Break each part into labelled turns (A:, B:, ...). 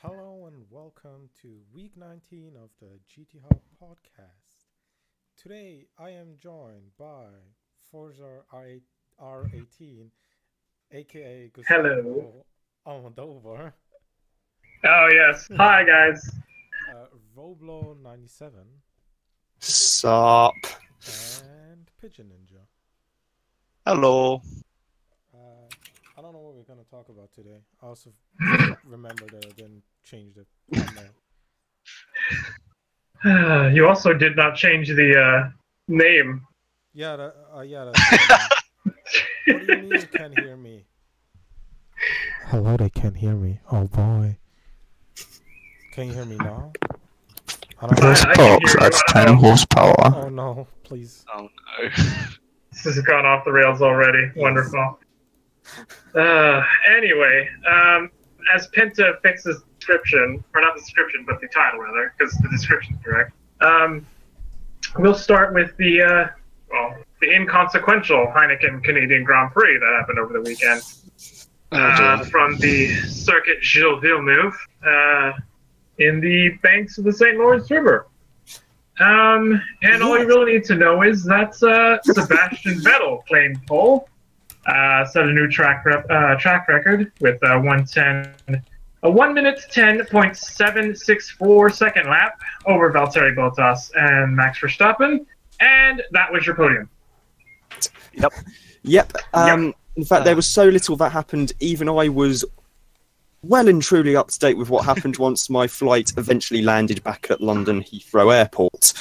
A: Hello and welcome to week 19 of the GTHub podcast. Today I am joined by Forza R18, aka
B: Hello.
A: Almodovar.
B: Oh yes. Hi guys.
A: Roblo97.
C: Sup?
A: And Pigeon Ninja.
C: Hello.
A: I don't know what we're going to talk about today. I also remember that I didn't change the thumbnail.
B: You also did not change the name.
A: Yeah, that's what do you mean you can't hear me? Hello, they can't hear me. Oh boy. Can you hear me now?
C: That's Pops, that's 10 horsepower.
A: Oh no, please.
C: Oh no.
B: This has gone off the rails already. Yes. Wonderful. Anyway, as Pinta fixes the description, or not the description, but the title rather, because the description's correct. We'll start with the inconsequential Heineken Canadian Grand Prix that happened over the weekend. From the Circuit Gilles Villeneuve, in the banks of the St. Lawrence River. And all you really need to know is that Sebastian Vettel claimed pole. Set a new track record with a 1 minute 10.764 second lap over Valtteri Bottas and Max Verstappen, and that was your podium.
C: Yep. In fact, there was so little that happened. Even I was well and truly up to date with what happened once my flight eventually landed back at London Heathrow Airport.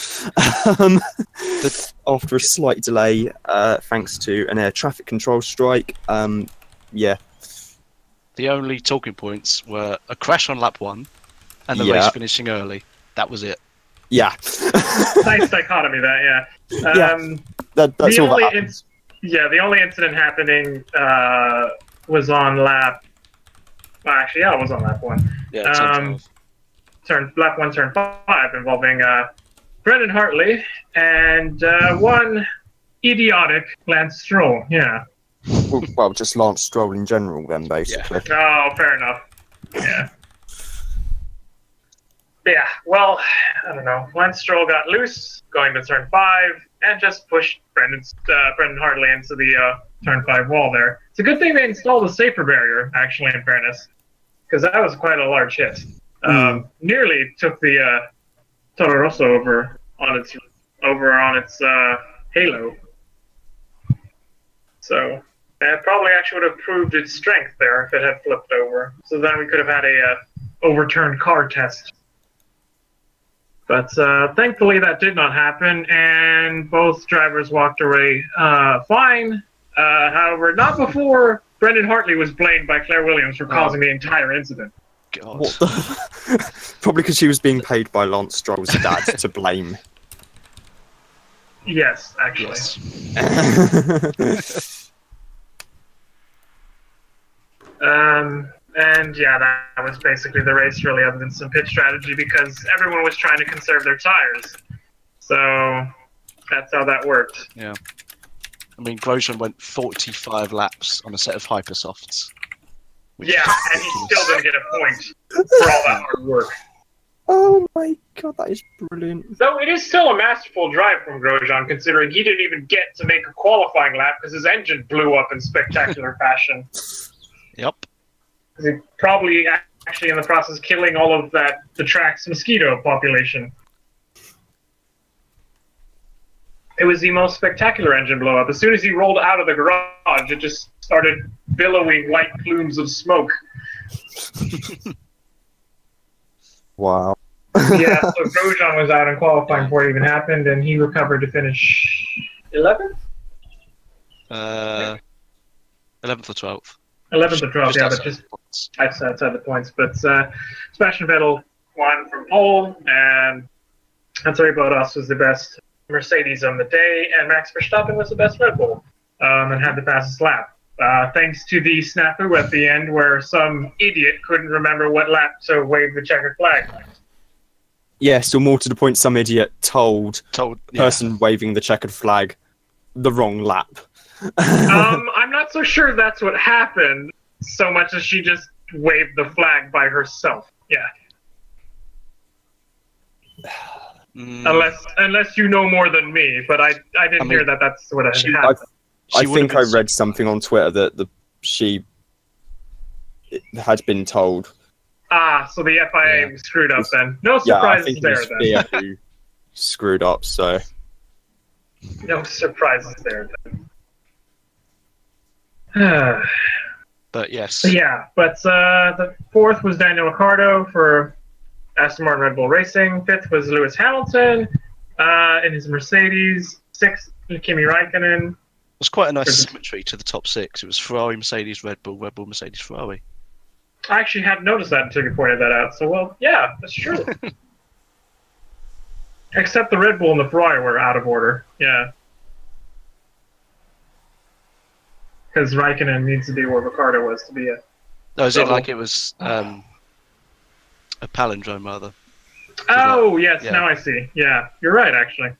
C: After a slight delay, thanks to an air traffic control strike. Yeah.
D: The only talking points were a crash on lap 1 and the race finishing early. That was it.
C: Yeah.
B: Nice dichotomy, that, yeah.
C: That's all that happened.
B: The only incident happening was on lap... Well, actually, it was on lap 1.
D: Yeah,
B: lap 1, turn 5, involving Brendan Hartley and one idiotic Lance Stroll. Yeah.
C: Well, just Lance Stroll in general, then, basically.
B: Yeah. Oh, fair enough. Yeah. Yeah. Well, I don't know. Lance Stroll got loose going to turn 5 and just pushed Brendan Hartley into the turn 5 wall there. It's a good thing they installed a safer barrier, actually, in fairness, because that was quite a large hit. Nearly took the Toro Rosso over on its halo. So it probably actually would have proved its strength there if it had flipped over. So then we could have had a overturned car test. But thankfully that did not happen, and both drivers walked away fine. However, not before Brendan Hartley was blamed by Claire Williams for causing the entire incident.
D: God.
C: What the... Probably because she was being paid by Lance Stroll's dad to blame.
B: Yes, actually.
C: Yes.
B: And yeah, that was basically the race, really, other than some pit strategy, because everyone was trying to conserve their tires. So that's how that worked.
D: Yeah. I mean, Grosjean went 45 laps on a set of hypersofts.
B: Yeah, and he still didn't get a point for all that hard work.
C: Oh my god, that is brilliant.
B: Though it is still a masterful drive from Grosjean, considering he didn't even get to make a qualifying lap because his engine blew up in spectacular fashion.
D: Yep.
B: He probably actually in the process killing all of the track's mosquito population. It was the most spectacular engine blow up. As soon as he rolled out of the garage, it just started billowing white plumes of smoke.
C: Wow.
B: Yeah, so Grosjean was out in qualifying before it even happened, and he recovered to finish 11th?
D: 11th or 12th.
B: 11th or 12th, yeah, but just outside the points. But Sebastian Vettel won from pole, and Valtteri Bottas was the best Mercedes on the day, and Max Verstappen was the best Red Bull, and had the fastest lap. Thanks to the snafu at the end where some idiot couldn't remember what lap to wave the checkered flag.
C: Yes, or more to the point, some idiot told the person waving the checkered flag the wrong lap.
B: I'm not so sure that's what happened, so much as she just waved the flag by herself. Yeah. Unless you know more than me, but I didn't hear that that's what happened.
C: I think I read something on Twitter that she had been told.
B: So the FIA screwed up then. No surprises there then.
C: Yeah, I think it was FIA who screwed up, so...
B: No surprises there then.
D: But yes.
B: But the fourth was Daniel Ricciardo for Aston Martin Red Bull Racing. Fifth was Lewis Hamilton in his Mercedes. Sixth, Kimi Raikkonen.
D: It was quite a nice symmetry to the top six. It was Ferrari, Mercedes, Red Bull, Mercedes, Ferrari.
B: I actually hadn't noticed that until you pointed that out. So, well, yeah, that's true. Except the Red Bull and the Ferrari were out of order. Yeah. Because Raikkonen needs to be where Ricciardo was to be a...
D: No, is it like it was a palindrome, rather?
B: Oh, yes, now I see. Yeah, you're right, actually.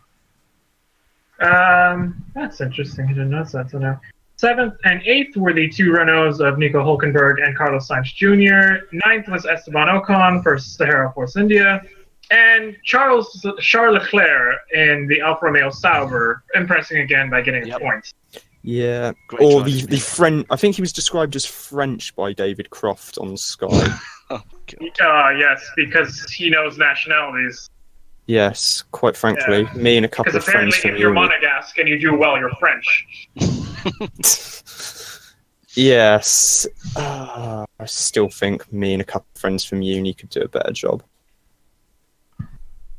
B: That's interesting. I didn't notice that till now. Seventh and eighth were the two Renaults of Nico Hülkenberg and Carlos Sainz Jr. Ninth was Esteban Ocon for Sahara Force India. And Charles Leclerc in the Alfa Romeo Sauber, impressing again by getting a point.
C: Yeah, or the French. I think he was described as French by David Croft on Sky.
D: Oh, God.
B: Yes, because he knows nationalities.
C: Yes, quite frankly, me and a couple of friends from
B: if you're Monegasque and you do well, you're French.
C: Yes, I still think me and a couple of friends from uni could do a better job.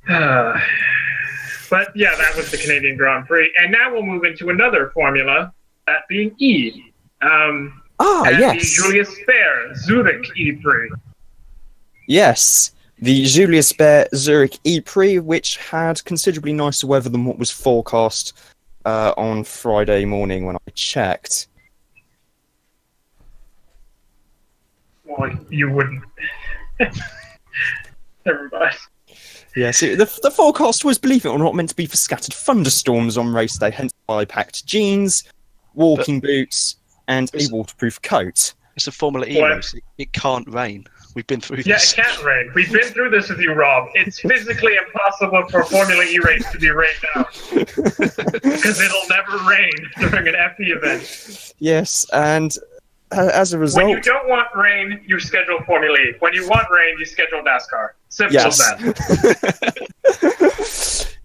B: But yeah, that was the Canadian Grand Prix, and now we'll move into another formula, that being E.
C: Yes,
B: the Julius Baer Zürich E-Prix.
C: Yes, the Julius Baer Zürich E-Prix, which had considerably nicer weather than what was forecast on Friday morning when I checked.
B: Well, you wouldn't. Never mind.
C: Yeah, so the forecast was, believe it or not, meant to be for scattered thunderstorms on race day, hence why I packed jeans, walking boots, and a waterproof coat.
D: It's a Formula E race. It can't rain. We've been through this.
B: Yeah, it can't rain. We've been through this with you, Rob. It's physically impossible for a Formula E race to be rained out. Because it'll never rain during an FE event.
C: Yes, and as a result...
B: When you don't want rain, you schedule Formula E. When you want rain, you schedule NASCAR. Simple as that.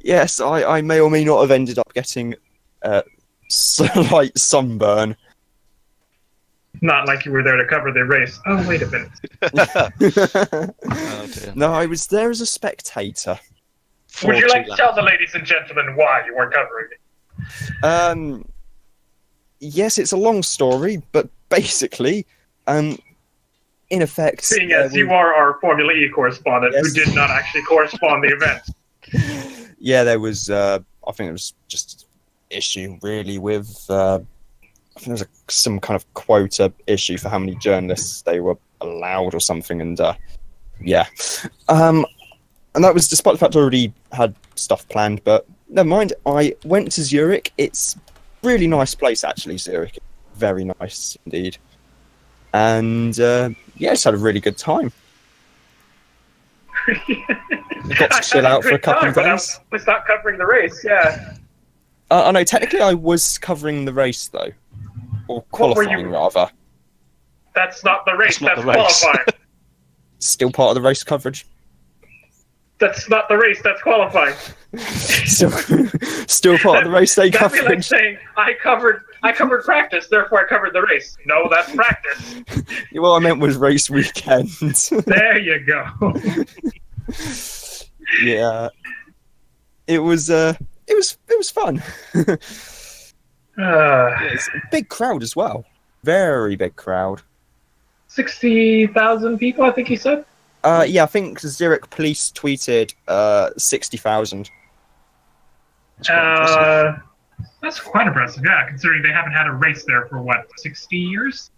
C: Yes, I may or may not have ended up getting slight sunburn.
B: Not like you were there to cover the race. Oh, wait a minute.
D: Oh, dear.
C: No, I was there as a spectator.
B: Would you like to tell the ladies and gentlemen why you weren't covering it?
C: Yes, it's a long story, but basically, in effect...
B: Seeing as you are our Formula E correspondent who did not actually correspond the event.
C: Yeah, there was, I think it was just issue, really, with... I think there was some kind of quota issue for how many journalists they were allowed or something, and yeah. And that was despite the fact I already had stuff planned, but never mind. I went to Zurich. It's a really nice place, actually, Zurich. Very nice indeed. And yeah, just had a really good time. Got to chill out for a couple of days.
B: I was not covering the race, yeah.
C: I know, technically I was covering the race, though. Or qualifying, rather.
B: That's not the race, that's
D: the race.
B: qualifying.
C: still part of the race coverage.
B: That's not the race. That's qualifying.
C: Still part of the race day
B: That'd be like
C: coverage.
B: saying I covered practice, therefore I covered the race. No, that's practice.
C: What I meant was race weekend.
B: There you go.
C: Yeah, it was fun. It's a big crowd as well. Very big crowd.
B: 60,000 people, I think he said.
C: Yeah, I think Zurich police tweeted 60,000.
B: That's quite impressive, yeah, considering they haven't had a race there for, what, 60 years?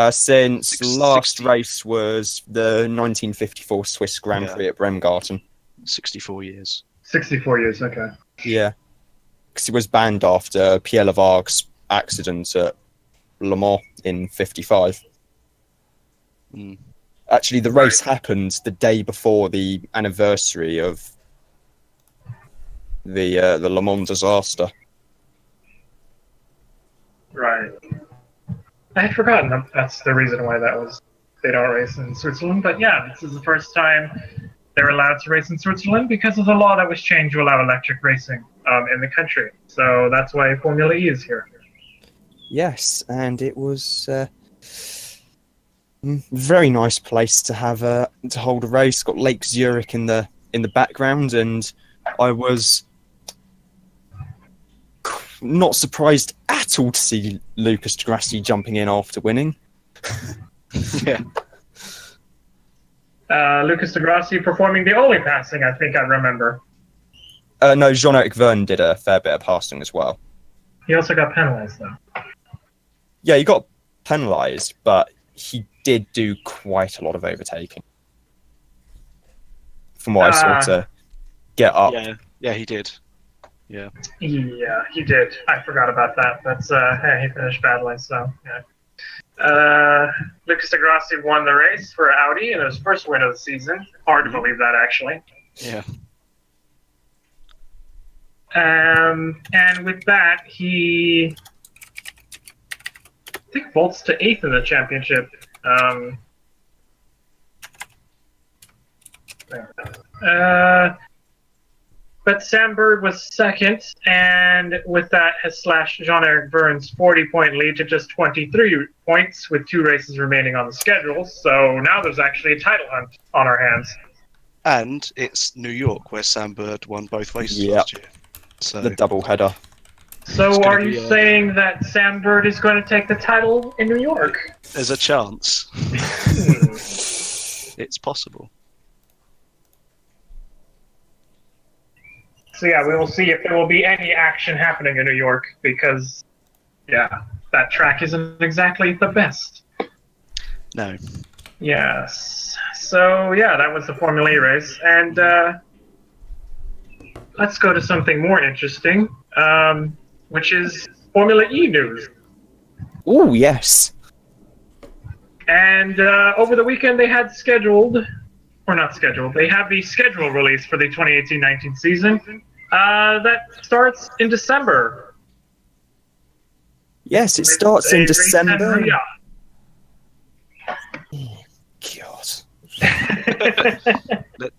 C: Since last
D: 60.
C: race was the 1954 Swiss Grand Prix at Bremgarten.
D: 64 years.
B: 64 years, okay.
C: Yeah. Because it was banned after Pierre Levargue's accident at Le Mans in 55.
D: Mm.
C: Actually, the race happened the day before the anniversary of the Le Mans disaster.
B: Right. I had forgotten that's the reason why they don't race in Switzerland. But yeah, this is the first time they're allowed to race in Switzerland because of the law that was changed to allow electric racing in the country. So that's why Formula E is here.
C: Yes, and it was very nice place to have to hold a race. Got Lake Zurich in the background, and I was not surprised at all to see Lucas di Grassi jumping in after winning.
D: Yeah.
B: Lucas di Grassi performing the only passing I think I remember.
C: No, Jean-Eric Verne did a fair bit of passing as well.
B: He also got penalized though.
C: Yeah, he got penalised, but he did do quite a lot of overtaking. From what I saw to get up.
D: Yeah, he did. Yeah.
B: Yeah, he did. I forgot about that. That's he finished badly, so yeah. Lucas di Grassi won the race for Audi in his first win of the season. Hard to believe that, actually.
D: Yeah.
B: And with that, he I think vaults to 8th in the championship. But Sam Bird was second, and with that has slashed Jean-Eric Verne's 40-point lead to just 23 points with 2 races remaining on the schedule. So now there's actually a title hunt on our hands.
D: And it's New York, where Sam Bird won both races last year. So
C: The double header.
B: So are you saying that Sam Bird is going to take the title in New York?
D: there's a chance. It's possible.
B: So yeah, we will see if there will be any action happening in New York because, yeah, that track isn't exactly the best.
D: No.
B: Yes. So yeah, that was the Formula E race, and let's go to something more interesting, which is Formula E news.
C: Oh, yes.
B: And over the weekend they had scheduled, or not scheduled, they have the schedule release for the 2018-19 season. That starts in December.
C: Yes, it starts in December. God.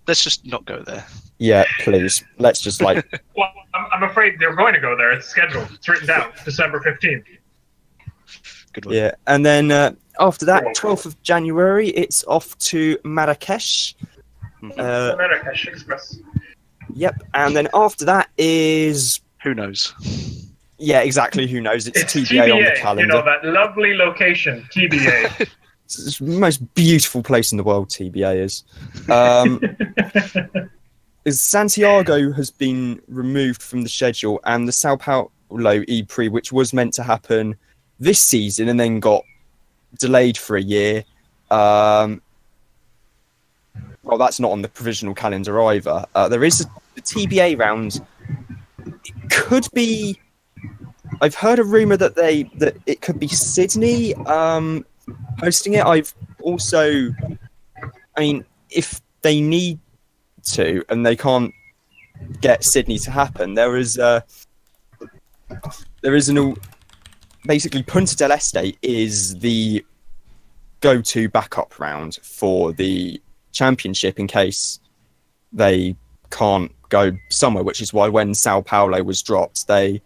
D: Let's just not go there.
C: Yeah, please. Let's just
B: Well, I'm afraid they're going to go there. It's scheduled. It's written down. December 15th.
D: Good one.
C: Yeah, and then after that, 12th of January, it's off to Marrakesh.
B: Marrakesh Express.
C: Yep, and then after that is...
D: Who knows?
C: Yeah, exactly, who knows? It's TBA,
B: TBA
C: on the calendar.
B: You know, that lovely location, TBA.
C: It's the most beautiful place in the world, TBA is. Santiago has been removed from the schedule, and the Sao Paulo E-Prix, which was meant to happen this season and then got delayed for a year. Well, that's not on the provisional calendar either. There is a TBA round. It could be... I've heard a rumour that it could be Sydney hosting it. I've also... I mean, if they need to and they can't get Sydney to happen, there is basically Punta del Este is the go-to backup round for the championship in case they can't go somewhere, which is why when Sao Paulo was dropped, they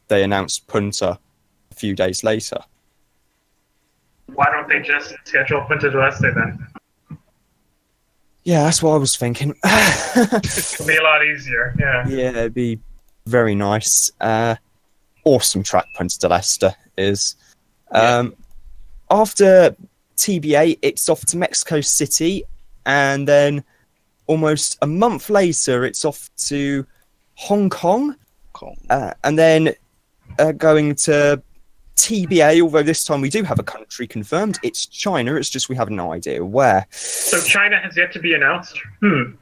C: announced Punta a few days later.
B: Why don't they just schedule Punta del Este then?
C: Yeah, that's what I was thinking.
B: It'll be a lot easier, yeah.
C: Yeah, it'd be very nice. Awesome track Punta del Este is. After TBA, it's off to Mexico City, and then almost a month later, it's off to Hong Kong, and then going to TBA, although this time we do have a country confirmed. It's China, it's just we have no idea where.
B: So China has yet to be announced?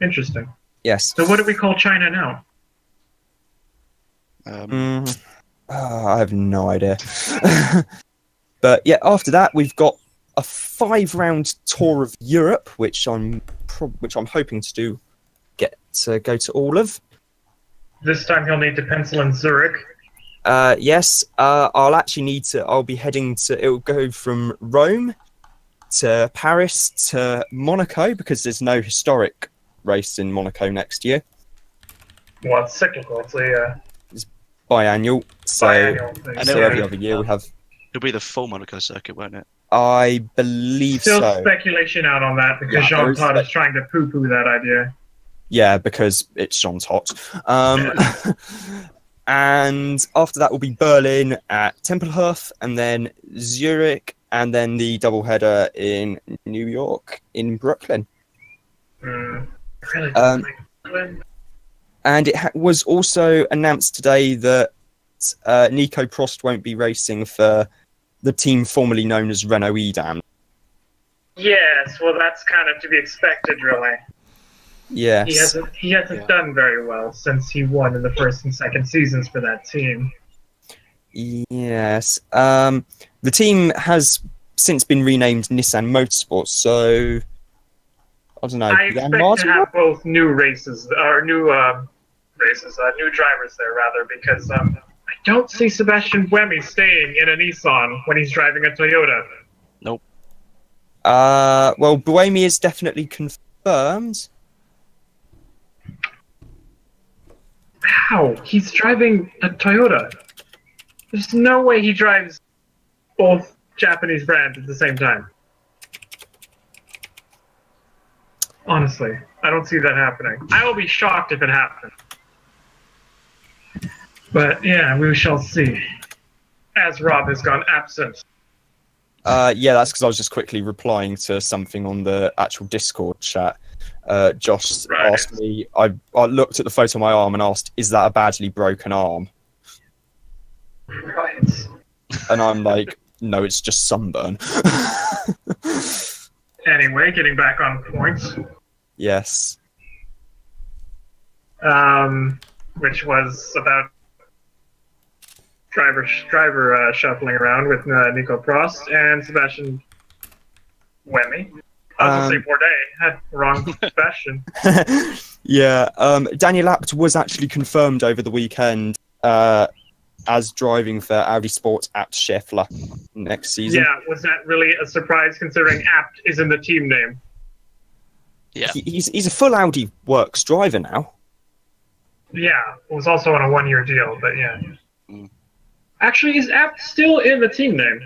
B: Interesting.
C: Yes.
B: So what do we call China now?
C: I have no idea. But yeah, after that, we've got a 5-round tour of Europe, which I'm hoping to get to go to all of.
B: This time he'll need to pencil in Zurich.
C: Yes, I'll be heading to, it'll go from Rome to Paris to Monaco, because there's no historic race in Monaco next year.
B: Well, it's cyclical,
C: It's biannual, so every other year we have...
D: It'll be the full Monaco circuit, won't it?
C: I believe
B: Still
C: so.
B: speculation out on that, because Jean-Claude is trying to poo-poo that idea.
C: Yeah, because it's Jean's hot. And after that will be Berlin at Tempelhof, and then Zurich, and then the doubleheader in New York, in Brooklyn.
B: Really?
C: And it was also announced today that Nico Prost won't be racing for the team formerly known as Renault Edam.
B: Yes, well, that's kind of to be expected, really.
C: Yes.
B: He hasn't done very well since he won in the first and second seasons for that team.
C: Yes. The team has since been renamed Nissan Motorsport, so I don't know.
B: I expect to have both new races, or new drivers there, rather, because I don't see Sebastian Buemi staying in a Nissan when he's driving a Toyota.
D: Nope.
C: Well, Buemi is definitely confirmed.
B: How? He's driving a Toyota. There's no way he drives both Japanese brands at the same time. Honestly, I don't see that happening. I will be shocked if it happens. But yeah, we shall see. As Rob has gone absent.
C: Yeah, that's because I was just quickly replying to something on the actual Discord chat. Josh asked me, I looked at the photo of my arm and asked, is that a badly broken arm?
B: Right.
C: And I'm like, no, it's just sunburn.
B: Anyway, getting back on points.
C: Yes.
B: Which was about driver shuffling around with Nico Prost and Sebastian Buemi. I was going to say Bourdais. Had wrong Sebastian.
C: Yeah, Daniel Abt was actually confirmed over the weekend as driving for Audi Sport Abt Scheffler next season.
B: Yeah, was that really a surprise considering Abt is in the team name?
D: Yeah.
C: He's a full Audi Works driver now.
B: Yeah, it was also on a 1-year deal, but yeah. Actually, is Abt still in the team name?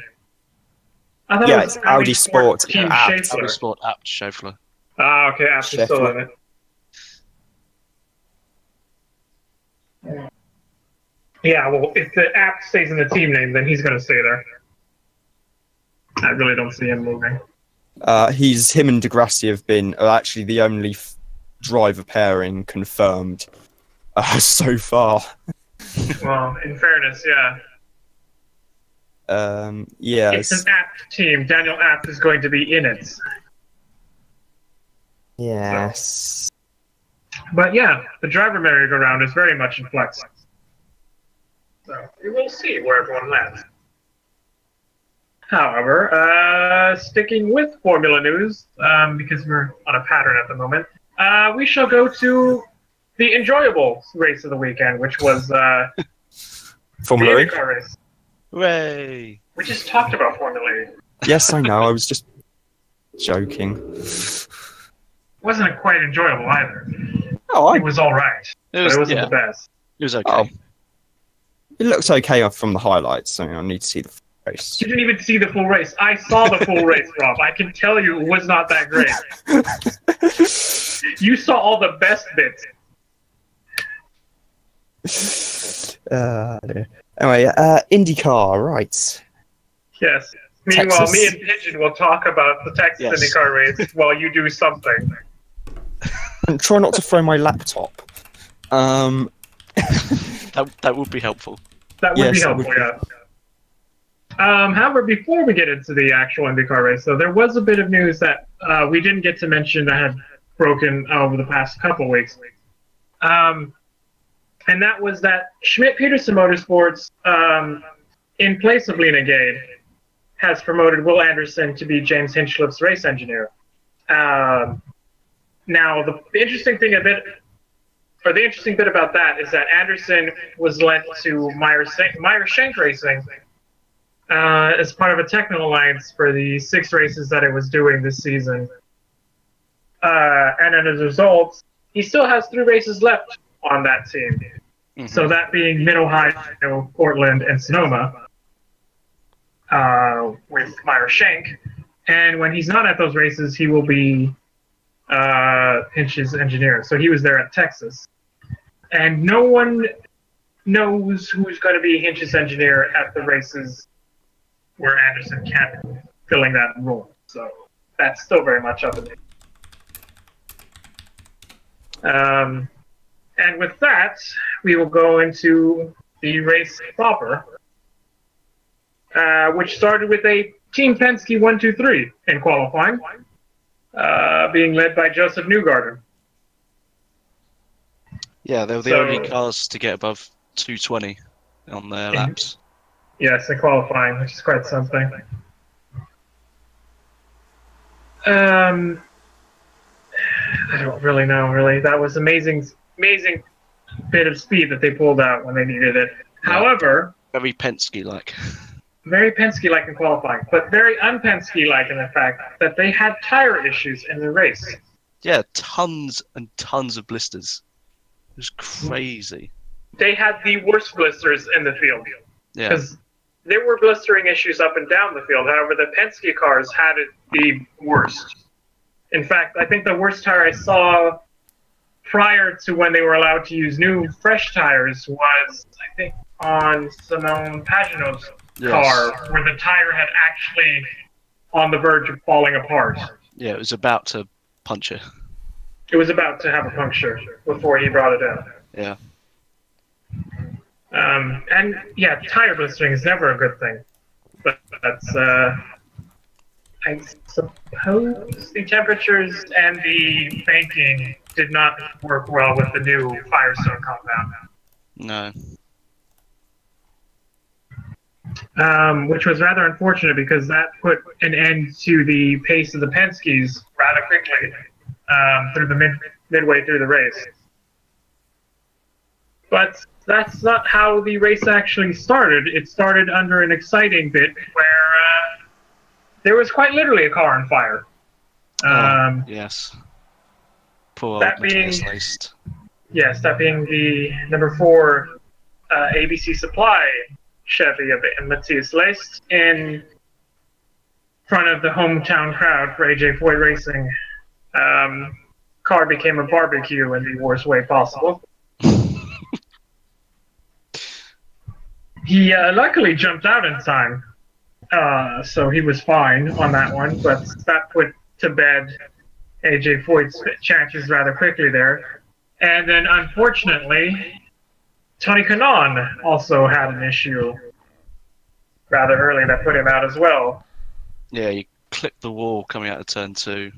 B: I thought
C: Yeah, it's Audi Sport
B: Team
C: Abt.
B: Schaeffler.
D: Audi Sport Abt Scheffler.
B: Ah, okay, Abt is still in it. Yeah, well, if the Abt stays in the team name, then he's going to stay there. I really don't see him moving.
C: Him and Degrassi have been actually the only driver pairing confirmed so far.
B: Well, in fairness, yeah.
C: Yeah.
B: It's an Abt team. Daniel Abt is going to be in it.
C: Yes.
B: But yeah, the driver merry-go-round is very much in flux. So we will see where everyone lands. However, sticking with Formula News, because we're on a pattern at the moment, we shall go to the enjoyable race of the weekend, which was
C: Formula E.
B: Indycar race.
D: Hooray!
B: We just talked about Formula E.
C: Yes, I know. I was just joking.
B: wasn't quite enjoyable either.
C: Oh,
B: It was all right, but it wasn't the best.
D: It was okay.
C: Oh. It looks okay from the highlights, so I need to see the race.
B: You didn't even see the full race. I saw the full race, Rob. I can tell you it was not that great. You saw all the best bits.
C: Anyway, IndyCar, right.
B: Yes. Meanwhile,
C: Texas.
B: me and Pigeon will talk about the Texas
D: Yes.
B: IndyCar race while you do something.
C: And try not to throw my laptop.
D: That would be helpful.
B: That would be
C: Yes, that
B: helpful,
C: would be.
B: yeah. However, before we get into the actual IndyCar race, though, there was a bit of news that we didn't get to mention that had broken over the past couple weeks. And that was that Schmidt-Peterson Motorsports, in place of Lena Gade, has promoted Will Anderson to be James Hinchcliffe's race engineer. Now, the interesting bit about that is that Anderson was lent to Meyer Shank Racing as part of a technical alliance for the 6 races that it was doing this season. And as a result, he still has 3 races left on that team.
D: Mm-hmm.
B: So that being Mid-Ohio, Portland, and Sonoma with Meyer Shank. And when he's not at those races, he will be Hinch's engineer. So he was there at Texas. And no one knows who's going to be Hinch's engineer at the races where Anderson can't filling that role. So that's still very much up in the air. And with that, we will go into the race proper, which started with a Team Penske 1-2-3 in qualifying, being led by Joseph Newgarden.
D: Yeah, they were the only cars to get above 220 on their laps.
B: Yes, in qualifying, which is quite something. I don't really know, really. That was amazing bit of speed that they pulled out when they needed it.
D: Yeah.
B: However,
D: Very Penske-like.
B: very Penske-like in qualifying, but very un-Penske-like in the fact that they had tire issues in the race.
D: Yeah, tons and tons of blisters. It was crazy.
B: They had the worst blisters in the field.
D: Yeah.
B: Because there were blistering issues up and down the field. However, the Penske cars had it the worst. In fact, I think the worst tire I saw prior to when they were allowed to use new, fresh tires was, I think, on Simone Pagenaud's car, where the tire had actually on the verge of falling apart.
D: Yeah, it was about to puncture.
B: It was about to have a puncture before he brought it in.
D: Yeah.
B: And yeah, tire blistering is never a good thing. But that's, I suppose the temperatures and the banking did not work well with the new Firestone compound.
D: No.
B: Which was rather unfortunate because that put an end to the pace of the Penskes rather quickly through the midway through the race. But that's not how the race actually started. It started under an exciting bit where there was quite literally a car on fire.
D: Yes. Poor
B: that
D: Matthias Leist.
B: Yes, that being the number 4 ABC Supply Chevy of Matthias Leist in front of the hometown crowd for AJ Foyt Racing. Car became a barbecue in the worst way possible. He luckily jumped out in time, so he was fine on that one, but that put to bed AJ Foyt's chances rather quickly there. And then, unfortunately, Tony Kanaan also had an issue rather early that put him out as well.
D: Yeah, he clipped the wall coming out of turn 2.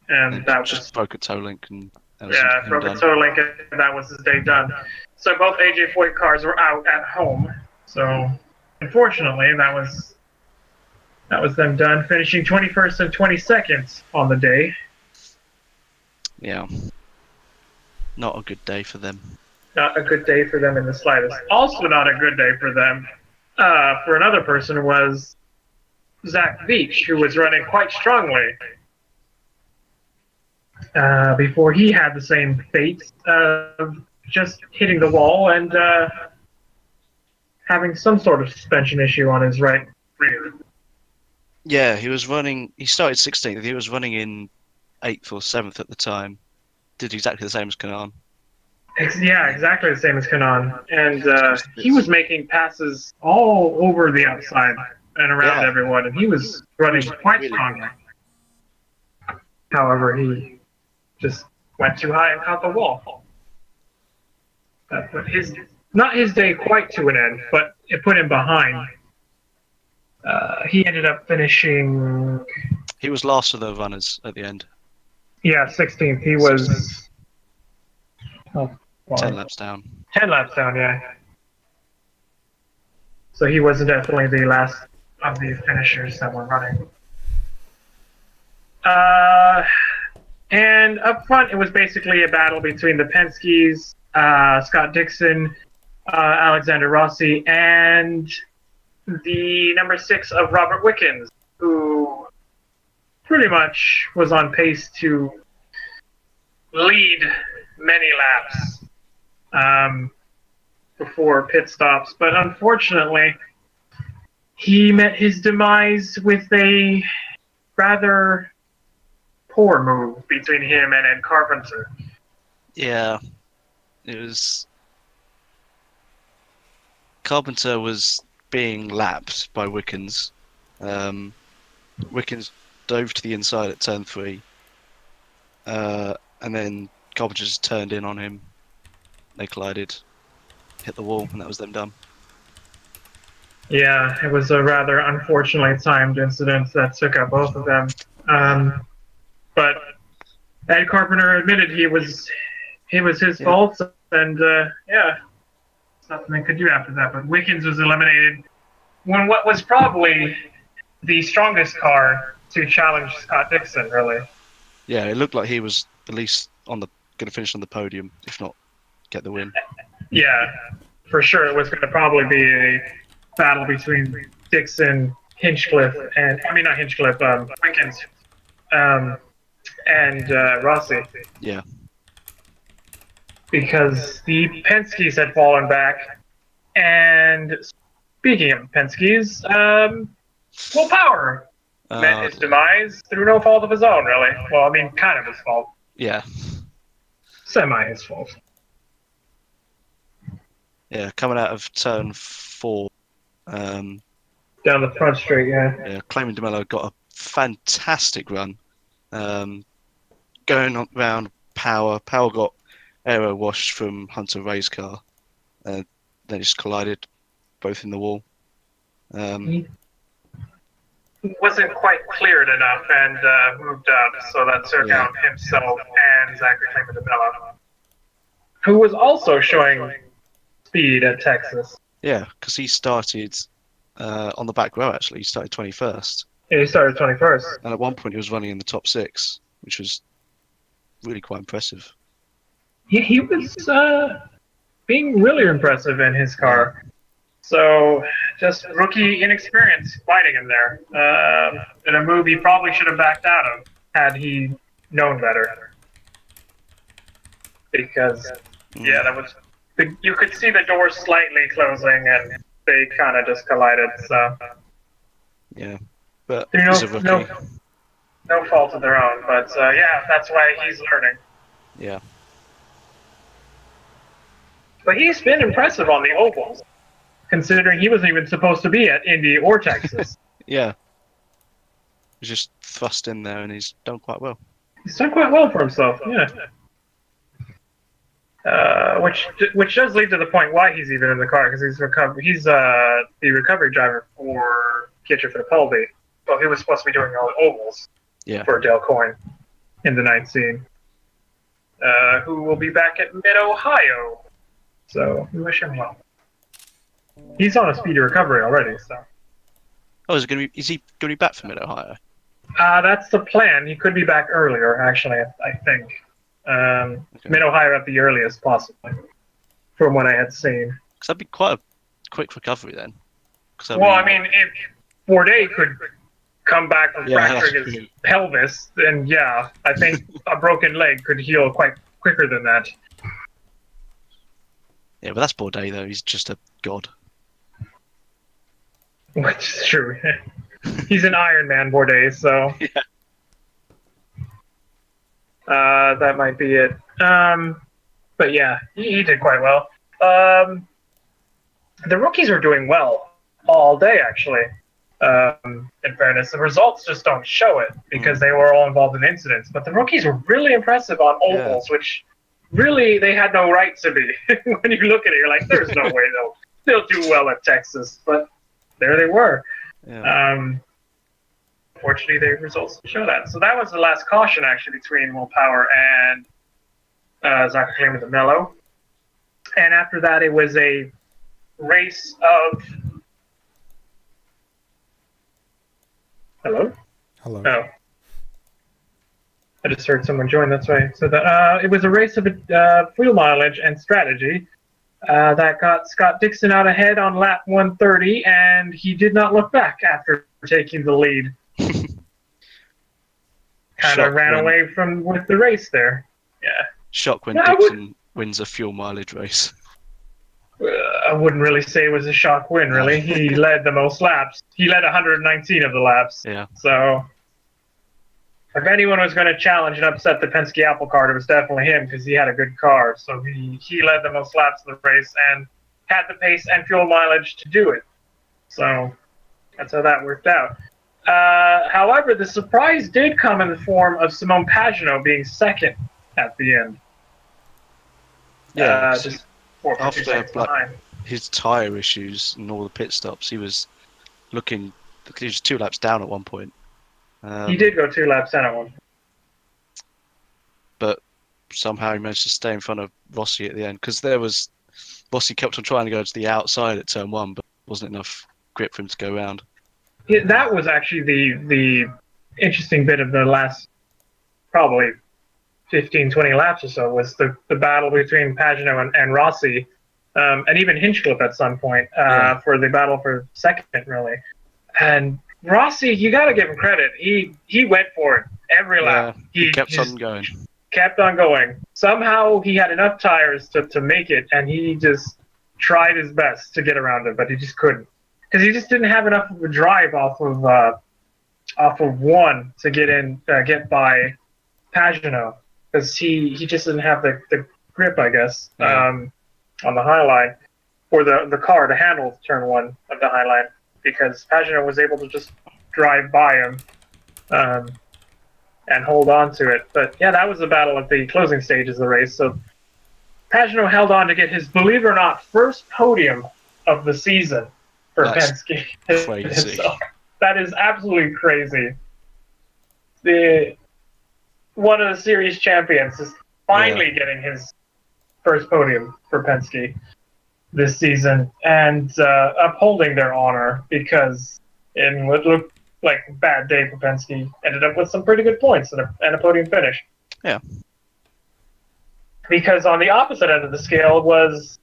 B: And that
D: just broke a toe link. And
B: yeah, broke a toe link, and that was his day done. So both AJ Foyt cars were out at home. So, unfortunately, that was them done, finishing 21st and 22nd on the day.
D: Yeah. Not a good day for them.
B: Not a good day for them in the slightest. Also not a good day for them, for another person, was Zach Beach, who was running quite strongly. before he had the same fate of just hitting the wall and having some sort of suspension issue on his right rear.
D: Yeah, he was running. He started 16th. He was running in 8th or 7th at the time. Did exactly the same as Kanan.
B: Yeah, exactly the same as Kanan. And he was making passes all over the outside and around everyone, and he was running quite strongly. However, he just went too high and caught the wall. That put not his day quite to an end, but it put him behind. He ended up finishing...
D: He was last of the runners at the end.
B: Yeah, 16th. He was...
D: 10 laps down.
B: 10 laps down, yeah. So he was definitely the last of the finishers that were running. And up front, it was basically a battle between the Penske's, Scott Dixon, Alexander Rossi, and the number 6 of Robert Wickens, who pretty much was on pace to lead many laps before pit stops. But unfortunately, he met his demise with a rather poor move between him and Ed Carpenter.
D: Yeah, it was... Carpenter was being lapped by Wickens. Wickens dove to the inside at turn 3, and then Carpenter just turned in on him. They collided, hit the wall, and that was them done.
B: Yeah, it was a rather unfortunately timed incident that took out both of them. But Ed Carpenter admitted it was his fault, and yeah, nothing they could do after that. But Wickens was eliminated when what was probably the strongest car to challenge Scott Dixon, really.
D: Yeah, it looked like he was at least going to finish on the podium, if not get the win.
B: Yeah, for sure. It was going to probably be a battle between Dixon, Hinchcliffe, and not Hinchcliffe, Wickens, and Rossi.
D: Yeah.
B: Because the Penske's had fallen back, and speaking of Penske's, Will Power met his demise through no fault of his own, really. Well, kind of his fault.
D: Yeah.
B: Semi his fault.
D: Yeah, coming out of turn 4.
B: Down the front straight, yeah.
D: Yeah, Clement de Mello got a fantastic run. Going on round Power. Power got aero washed from Hunter Ray's car. They just collided, both in the wall.
B: He wasn't quite cleared enough and moved up, so that took out himself and Zachary Clement de Mello, who was also showing speed at Texas.
D: Yeah, because he started on the back row, actually. He started 21st.
B: Yeah, he started 21st.
D: And at one point, he was running in the top 6, which was really quite impressive.
B: Yeah, he was being really impressive in his car. So, just rookie inexperience fighting him there. In a move he probably should have backed out of had he known better. Because, that was... You could see the door slightly closing, and they kind of just collided. So
D: yeah, but
B: he's a rookie. No fault of their own. But yeah, that's why he's learning.
D: Yeah.
B: But he's been impressive on the ovals, considering he wasn't even supposed to be at Indy or Texas.
D: Yeah. He's just thrust in there, and he's done quite well.
B: He's done quite well for himself. Yeah. Which does lead to the point why he's even in the car, because he's the recovery driver for Pietro Fittipaldi. Well, he was supposed to be doing all the ovals for Dale Coyne in the 9th scene, who will be back at Mid-Ohio. So we wish him well. He's on a speedy recovery already. So.
D: Oh, is he going to be back for Mid-Ohio?
B: That's the plan. He could be back earlier, actually. I think. Mid-Ohio at the earliest, possibly, from what I had seen.
D: Because that'd be quite a quick recovery then.
B: If Bourdais come back from fracturing his pelvis, then yeah, I think a broken leg could heal quite quicker than that.
D: Yeah, but that's Bourdais though. He's just a god.
B: Which is true. He's an Iron Man, Bourdais, so
D: Yeah.
B: That might be it. But yeah, he did quite well. The rookies were doing well all day, actually. In fairness, the results just don't show it because they were all involved in incidents. But the rookies were really impressive on ovals, which really they had no right to be. When you look at it, you're like, there's no way they'll do well at Texas. But there they were.
D: Yeah.
B: Fortunately, the results show that. So that was the last caution, actually, between Will Power and Zach Klima de Mello. And after that, it was a race of... Hello?
A: Hello.
B: Oh. I just heard someone join, that's why I said that. It was a race of fuel mileage and strategy that got Scott Dixon out ahead on lap 130, and he did not look back after taking the lead. Kind of ran away with the race there. Yeah.
D: Shock when Dixon wins a fuel mileage race.
B: I wouldn't really say it was a shock win, really. He led the most laps. He led 119 of the laps.
D: Yeah.
B: So, if anyone was going to challenge and upset the Penske apple cart, it was definitely him because he had a good car. So he led the most laps of the race and had the pace and fuel mileage to do it. So, that's how that worked out. However, the surprise did come in the form of Simone Pagenaud being second at the end.
D: Yeah,
B: just 4
D: after
B: seconds behind.
D: his tyre issues and all the pit stops, he was looking. He was 2 laps down at one point.
B: He did go 2 laps down at one.
D: But somehow he managed to stay in front of Rossi at the end because Rossi kept on trying to go to the outside at turn 1, but wasn't enough grip for him to go around.
B: Yeah, that was actually the interesting bit of the last probably 15, 20 laps or so was the battle between Pagenaud and Rossi, and even Hinchcliffe at some point for the battle for second, really. And Rossi, you got to give him credit. He went for it every lap.
D: He kept on going.
B: Kept on going. Somehow he had enough tires to make it, and he just tried his best to get around it, but he just couldn't. Because he just didn't have enough of a drive off of one to get by Pagenaud. Because he just didn't have the grip, I guess, on the high line, or the car to handle turn 1 of the high line. Because Pagenaud was able to just drive by him and hold on to it. But yeah, that was the battle at the closing stages of the race. So Pagenaud held on to get his, believe it or not, first podium of the season for Penske.
D: Crazy.
B: So, that is absolutely crazy. One of the series champions is finally getting his first podium for Penske this season and upholding their honor because in what looked like a bad day for Penske, ended up with some pretty good points and a podium finish.
D: Yeah.
B: Because on the opposite end of the scale was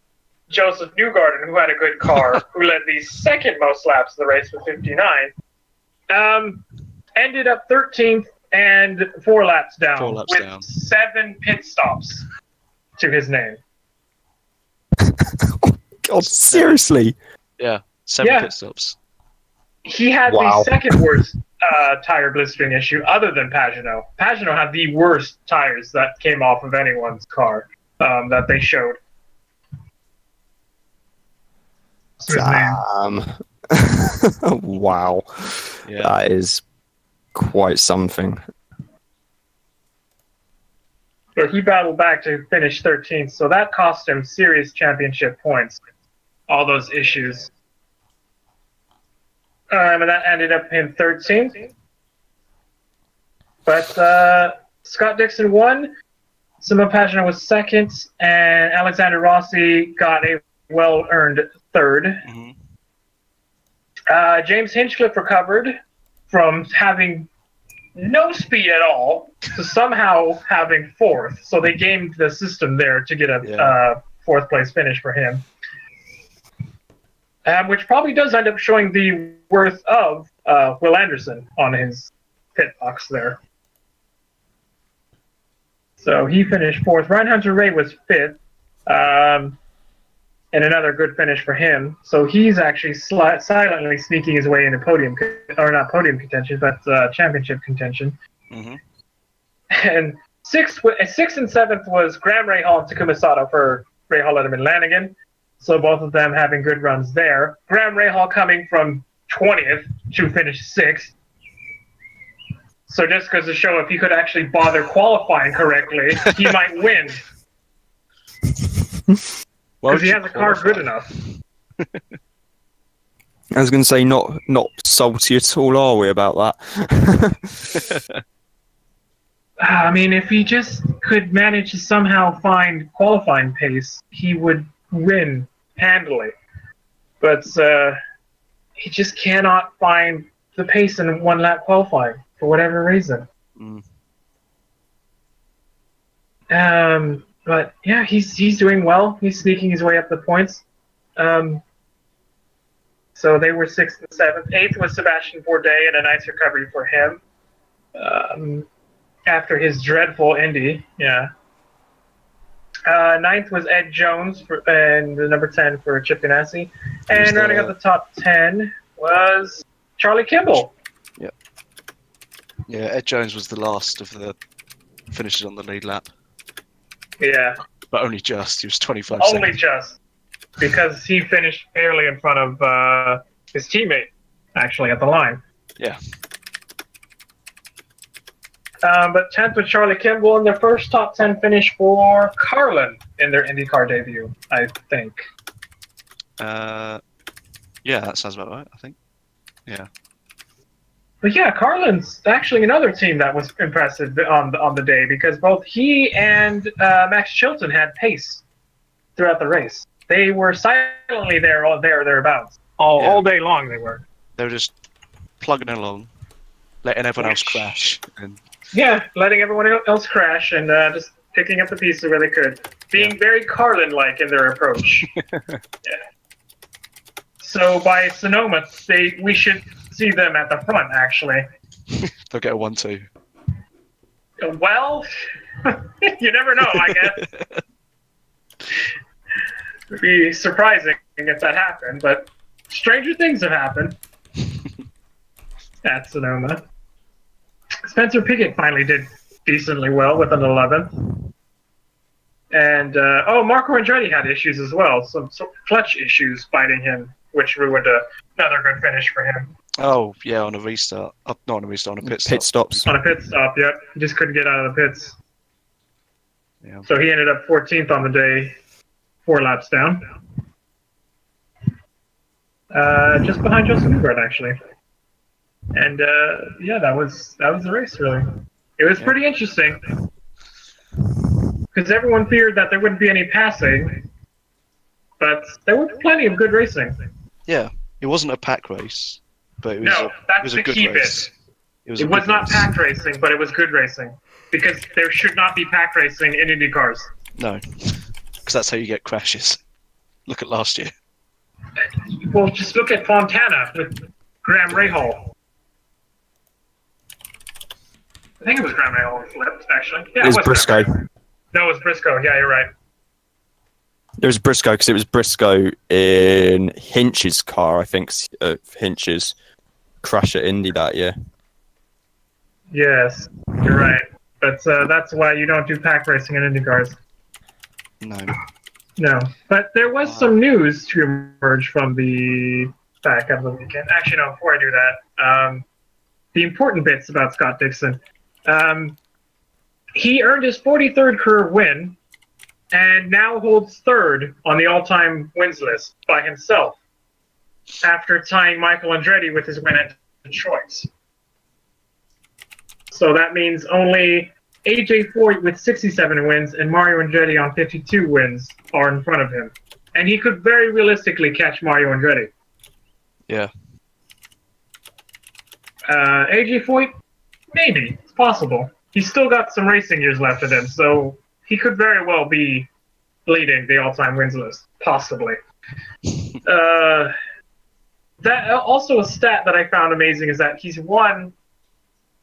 B: Joseph Newgarden, who had a good car, who led the second most laps of the race with 59, ended up 13th and 4 laps down
D: 4 laps
B: with
D: down.
B: 7 pit stops to his name.
C: God, seriously?
D: Yeah, 7 pit stops.
B: He had the second worst tire blistering issue other than Pagenaud. Pagenaud had the worst tires that came off of anyone's car that they showed.
C: Wow.
D: Yeah.
C: That is quite something.
B: But he battled back to finish 13th, so that cost him serious championship points. All those issues. And that ended up in 13th. But Scott Dixon won. Simon Pagenaud was second, and Alexander Rossi got a well-earned third.
D: Mm-hmm.
B: James Hinchcliffe recovered from having no speed at all to somehow having fourth. So they gamed the system there to get a fourth place finish for him. which probably does end up showing the worth of Will Anderson on his pit box there. So he finished 4th. Ryan Hunter-Reay was 5th, and another good finish for him. So he's actually silently sneaking his way into not podium contention, but championship contention.
D: Mm-hmm.
B: And 6th and 7th was Graham Rahal and Takuma Sato for Rahal, Letterman, Lanigan. So both of them having good runs there. Graham Rahal coming from 20th to finish 6th. So just goes to show if he could actually bother qualifying correctly, he might win. Because he has a car good enough.
C: I was going to say, not salty at all, are we, about that?
B: I mean, if he just could manage to somehow find qualifying pace, he would win handily. But he just cannot find the pace in one-lap qualifying for whatever reason. But yeah, he's doing well. He's sneaking his way up the points. So they were 6th and 7th. 8th was Sebastian Bourdais, and a nice recovery for him after his dreadful Indy. Yeah. 9th was Ed Jones and the number 10 for Chip Ganassi. And rounding up the top 10 was Charlie Kimball.
D: Yep. Yeah, Ed Jones was the last of the finishes on the lead lap.
B: Yeah.
D: But only just. He was 25
B: Only
D: seconds.
B: just. Because he finished barely in front of his teammate, actually, at the line.
D: Yeah.
B: But 10th with Charlie Kimball in their first top 10 finish for Carlin in their IndyCar debut, I think.
D: Yeah, that sounds about right, I think. Yeah.
B: But yeah, Carlin's actually another team that was impressive on the day because both he and Max Chilton had pace throughout the race. They were silently thereabouts. All day long they were.
D: They were just plugging along, letting everyone else crash. And
B: yeah, letting everyone else crash and just picking up the pieces where they could. Being very Carlin-like in their approach. Yeah. So by Sonoma, we should see them at the front, actually.
D: they'll get a 1-2.
B: Well, you never know, I guess. It'd be surprising if that happened, but stranger things have happened at Sonoma. Spencer Pigot finally did decently well with an 11th. And, Marco Andretti had issues as well. Some clutch issues biting him, which ruined another good finish for him.
D: Oh, yeah, on a restart. Not on a restart, on a pit stop.
C: Pit stops.
B: On a pit stop, yep. He just couldn't get out of the pits.
D: Yeah.
B: So he ended up 14th on the day, 4 laps down. Just behind Joseph Newgarden, actually. And, that was the race, really. It was pretty interesting. Because everyone feared that there wouldn't be any passing. But there was plenty of good racing.
D: Yeah, it wasn't a pack race, but it was,
B: that's
D: it was
B: the
D: a good
B: key
D: race.
B: bit. It was not pack racing, but it was good racing. Because there should not be pack racing in Indy cars.
D: No, because that's how you get crashes. Look at last year.
B: Well, just look at Fontana with Graham Rahal. I think it was Graham Rahal who flipped, actually. Yeah,
C: It was Briscoe.
B: No, it was Briscoe. Yeah, you're right.
C: It was Briscoe because it was Briscoe in Hinch's car, I think. Hinch's crash at Indy that year.
B: Yes, you're right. But that's why you don't do pack racing in Indy cars.
D: No.
B: No. But there was some news to emerge from the back of the weekend. Actually, no, before I do that, the important bits about Scott Dixon. He earned his 43rd career win and now holds 3rd on the all-time wins list by himself after tying Michael Andretti with his win at Detroit. So that means only AJ Foyt with 67 wins and Mario Andretti on 52 wins are in front of him. And he could very realistically catch Mario Andretti.
D: Yeah.
B: AJ Foyt, maybe. It's possible. He's still got some racing years left in him, so he could very well be leading the all-time wins list. Possibly. that also a stat that I found amazing is that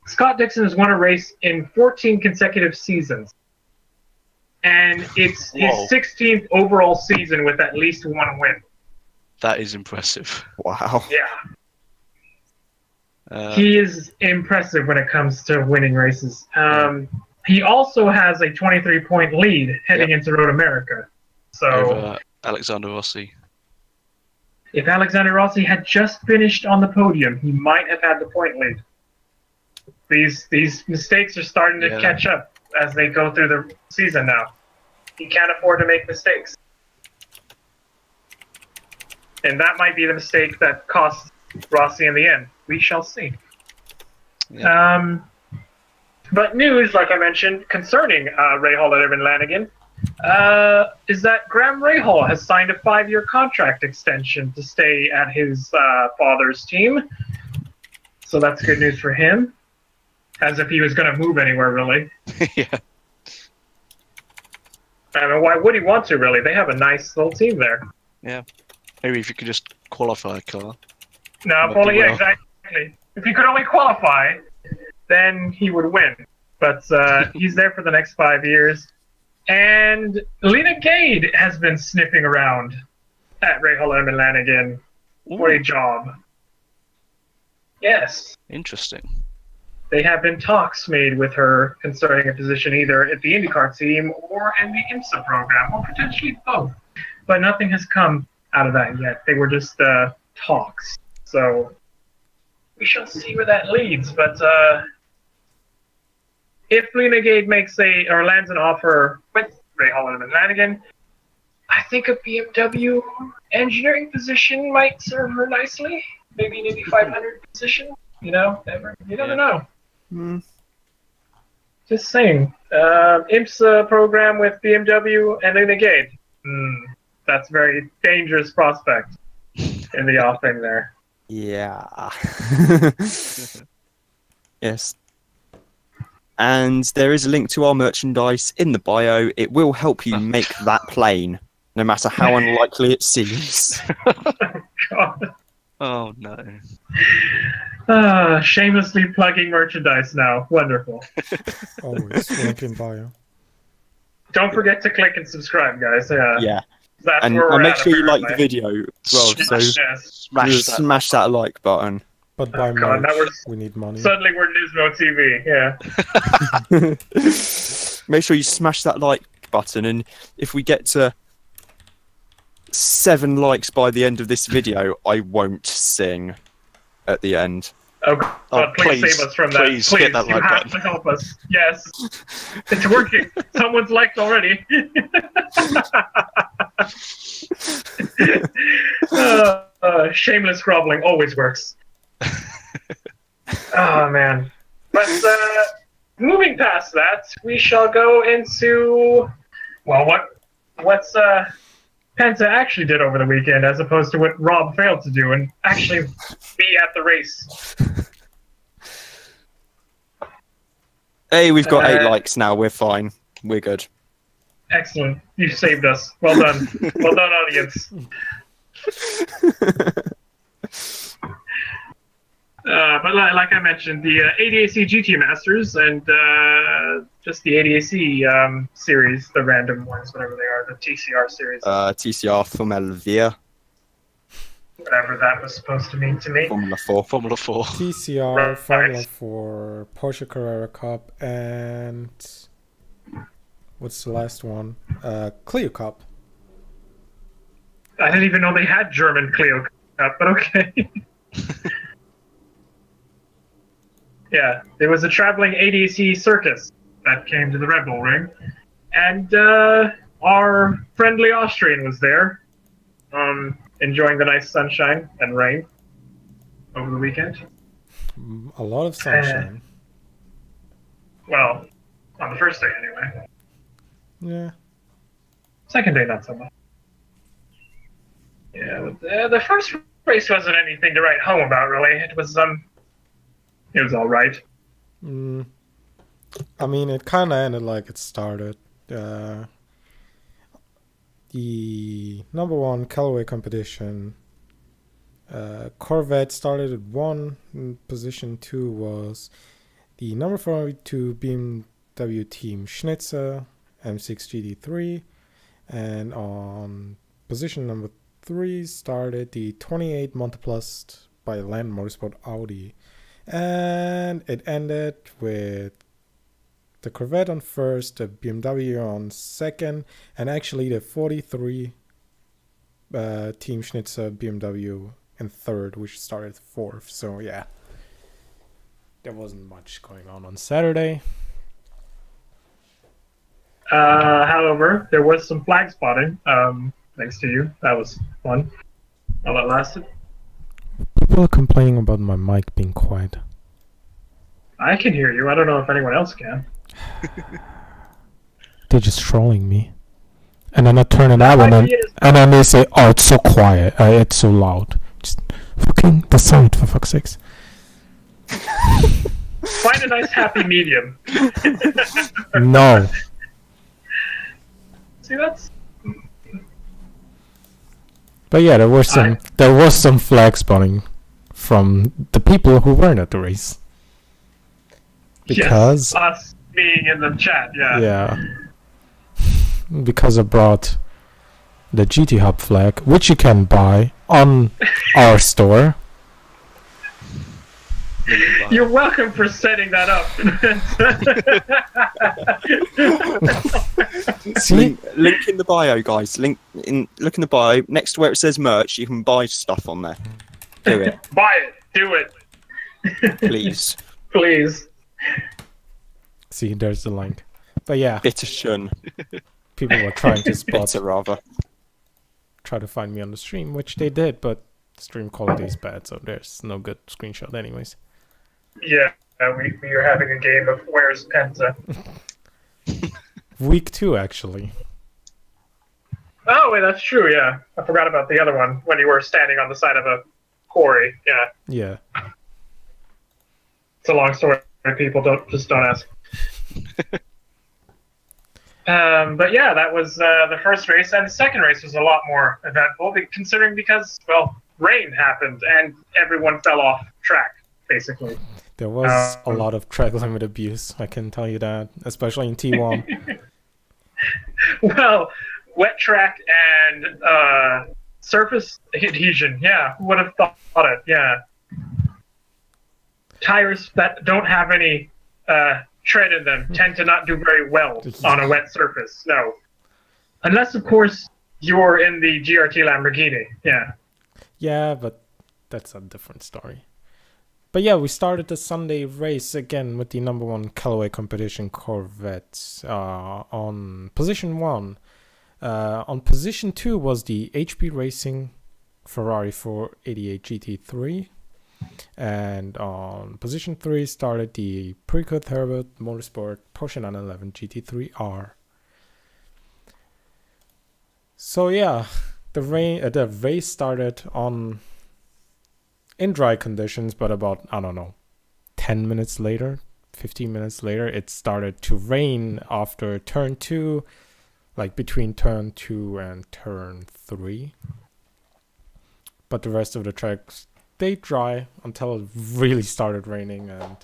B: Scott Dixon has won a race in 14 consecutive seasons. And it's his 16th overall season with at least one win.
D: That is impressive.
C: Wow.
B: Yeah. He is impressive when it comes to winning races. He also has a 23-point lead heading into Road America. So
D: over Alexander Rossi.
B: If Alexander Rossi had just finished on the podium, he might have had the point lead. These mistakes are starting to catch up as they go through the season now. He can't afford to make mistakes. And that might be the mistake that costs Rossi in the end. We shall see. Yeah. But news, like I mentioned, concerning Rahal and Evan Lanigan, is that Graham Rahal has signed a 5-year contract extension to stay at his father's team. So that's good news for him. As if he was going to move anywhere, really.
D: Yeah.
B: I mean, why would he want to, really? They have a nice little team there.
D: Yeah. Maybe if you could just qualify a car.
B: No, probably, yeah, exactly. If he could only qualify, then he would win. But he's there for the next 5 years. And Lena Gade has been sniffing around at Rahal and Lanigan for a job. Yes.
D: Interesting.
B: They have been talks made with her concerning a position either at the Indycar team or in the IMSA program, or potentially both. But nothing has come out of that yet. They were just talks. So we shall see where that leads. But if Lena Gade makes lands an offer with Rahal and Lanigan, I think a BMW engineering position might serve her nicely. Maybe an Indy 500 position. You know, you never know. Just saying. IMSA program with BMW and Lena Gade. That's a very dangerous prospect in the offing there.
C: Yeah. Yes. And there is a link to our merchandise in the bio. It will help you make that plane, no matter how unlikely it seems.
B: God.
D: Oh, no.
B: Shamelessly plugging merchandise now. Wonderful.
A: Always link in bio.
B: Don't forget to click and subscribe, guys.
C: Yeah.
B: That's
C: and
B: where we're
C: make
B: at,
C: sure you like
B: apparently.
C: the video as well. So smash that like button.
A: But by
B: God,
A: March, we need money.
B: Suddenly we're Nismo TV, yeah.
C: Make sure you smash that like button, and if we get to 7 likes by the end of this video, I won't sing at the end.
B: Oh God, please save us from that.
D: Please hit that like button.
B: You have to help us. Yes. It's working. Someone's liked already. Shameless groveling always works. Oh, man. But moving past that, we shall go into, well, what's Penta actually did over the weekend, as opposed to what Rob failed to do and actually be at the race.
C: Hey, we've got 8 likes now. We're fine. We're good.
B: Excellent. You saved us. Well done. Well done, audience. But like I mentioned, the ADAC GT Masters and just the ADAC series, the random ones, whatever they are, the TCR series.
C: TCR Formula Via.
B: Whatever that was supposed to mean to me.
C: Formula 4.
D: Formula 4.
A: TCR,
B: Right.
A: Formula 4, Porsche Carrera Cup, and what's the last one? Clio Cup.
B: I didn't even know they had German Clio Cup, but okay. Yeah, there was a traveling ADAC circus that came to the Red Bull Ring, and our friendly Austrian was there, enjoying the nice sunshine and rain over the weekend.
A: A lot of sunshine.
B: Well, on the first day anyway.
A: Yeah.
B: Second day, not so much. Yeah, but, the first race wasn't anything to write home about, really. It was all right.
A: I mean, it kind of ended like it started. The #1 Callaway competition Corvette started at 1. Position 2 was the number 42 BMW team Schnitzer M6 GT3. And on position number 3 started the 28 Monteplast by Land Motorsport Audi. And it ended with the Corvette on first, the BMW on second, and actually the 43 Team Schnitzer BMW in third, which started fourth. So yeah, there wasn't much going on Saturday.
B: However, there was some flag spotting, thanks to you. That was fun. How that lasted.
A: People are complaining about my mic being quiet.
B: I can hear you. I don't know if anyone else can.
A: They're just trolling me. And then I turn it up and then they say, oh, it's so quiet. It's so loud. Just fucking decide, for fuck's sakes.
B: Find a nice happy medium.
A: No.
B: See, that's...
A: But yeah, there was some flag spotting from the people who weren't at the race. Because
B: yes, us being in the chat, yeah.
A: Yeah. Because I brought the GTHub flag, which you can buy on our store.
B: You're welcome for setting that up.
C: See, link in the bio, guys. Look in the bio. Next to where it says merch, you can buy stuff on there. Do it.
B: Buy it. Do it.
C: Please.
B: Please.
A: See, there's the link. But yeah,
C: Bitter shun.
A: people were trying to spot,
C: Bitter, rather.
A: try to find me on the stream, which they did, but stream quality is bad, so there's no good screenshot anyways.
B: Yeah, we are having a game of Where's Penta.
A: Week 2, actually.
B: Oh, wait, that's true, yeah. I forgot about the other one, when you were standing on the side of a quarry, yeah.
A: Yeah.
B: It's a long story, people don't ask. But yeah, that was the first race, and the second race was a lot more eventful, considering because, well, rain happened, and everyone fell off track, basically.
A: There was a lot of track limit abuse, I can tell you that, especially in T1.
B: Well, wet track and surface adhesion, yeah, who would have thought it, yeah. Tires that don't have any tread in them tend to not do very well on a wet surface, no. Unless, of course, you're in the GRT Lamborghini, yeah.
A: Yeah, but that's a different story. But yeah, we started the Sunday race again with the number 1 Callaway competition Corvette on position 1. On position 2 was the HP Racing Ferrari 488 GT3. And on position 3 started the Precourt Herbert Motorsport Porsche 911 GT3R. So yeah, the race started in dry conditions, but about, I don't know, 10 minutes later, 15 minutes later, it started to rain after turn 2, like between turn 2 and turn 3. But the rest of the track stayed dry until it really started raining, and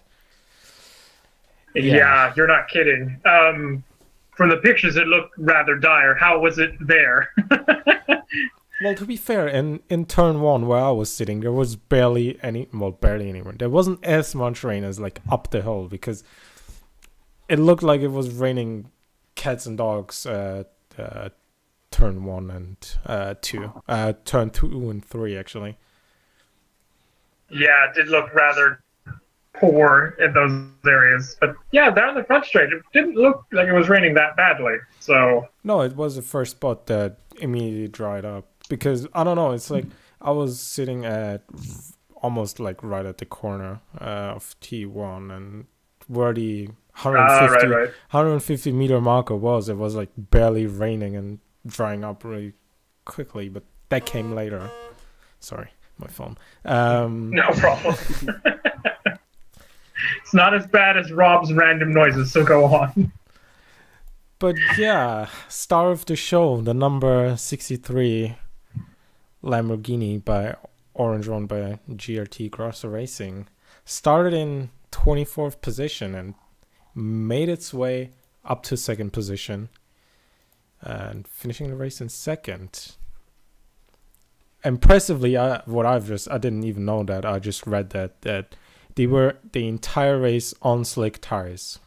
B: yeah, you're not kidding. From the pictures, it looked rather dire. How was it there?
A: Well, to be fair, in turn 1 where I was sitting, there was barely any rain. There wasn't as much rain as like up the hill, because it looked like it was raining cats and dogs turn 1 and 2. Turn 2 and 3 actually.
B: Yeah, it did look rather poor in those areas. But yeah, down the front straight, it didn't look like it was raining that badly. So
A: no, it was the first spot that immediately dried up. Because, I don't know, it's like I was sitting at almost like right at the corner of T1, and where the 150 meter marker was, it was like barely raining and drying up really quickly, but that came later. Sorry, my phone.
B: No problem. It's not as bad as Rob's random noises, so go on.
A: But yeah, star of the show, the number 63 Lamborghini by orange one by GRT Corvette Racing, started in 24th position and made its way up to second position and finishing the race in second. Impressively, I didn't even know that. I just read that they were the entire race on slick tires.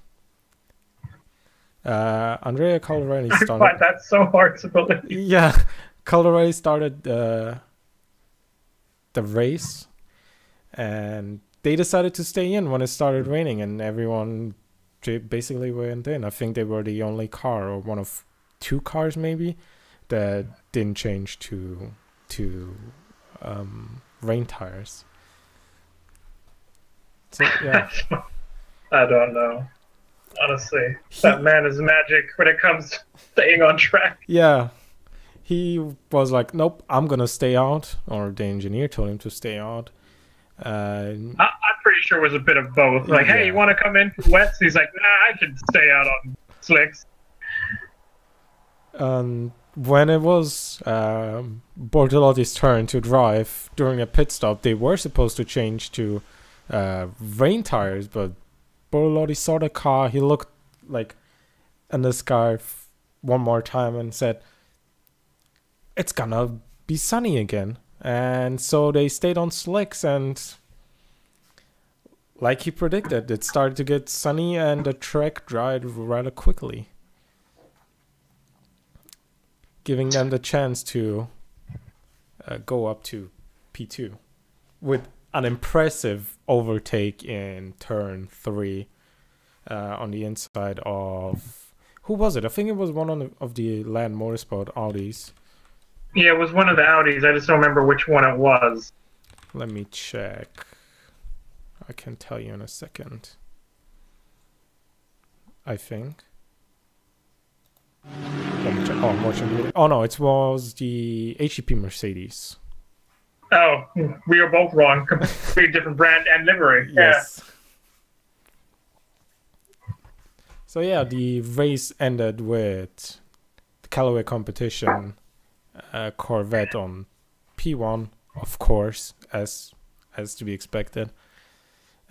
A: Andrea Colorelli started.
B: I find that so hard to believe.
A: Yeah, Colorelli started the race, and they decided to stay in when it started raining, and everyone basically went in. I think they were the only car, or one of two cars maybe, that didn't change to rain tires. So, yeah.
B: I don't know. Honestly, that man is magic when it comes to staying on track.
A: Yeah. He was like, nope, I'm going to stay out. Or the engineer told him to stay out.
B: I'm pretty sure it was a bit of both. Like, hey, you want to come in for wets? He's like, nah, I can stay out on slicks.
A: When it was Bortolotti's turn to drive during a pit stop, they were supposed to change to rain tires, but Bortolotti saw the car. He looked like in the sky one more time and said, it's gonna be sunny again. And so they stayed on slicks, and like he predicted, it started to get sunny and the track dried rather quickly, giving them the chance to go up to P2 with an impressive overtake in turn 3 on the inside of... Who was it? I think it was one of the Land Motorsport Audis.
B: Yeah, it was one of the Audis. I just don't remember which one it was.
A: Let me check. I can tell you in a second. I think. Let me check. Oh no, it was the HEP Mercedes.
B: Oh, we are both wrong. Completely different brand and livery.
A: Yes. Yeah. So yeah, the race ended with the Callaway competition, Corvette on P1, of course, as to be expected.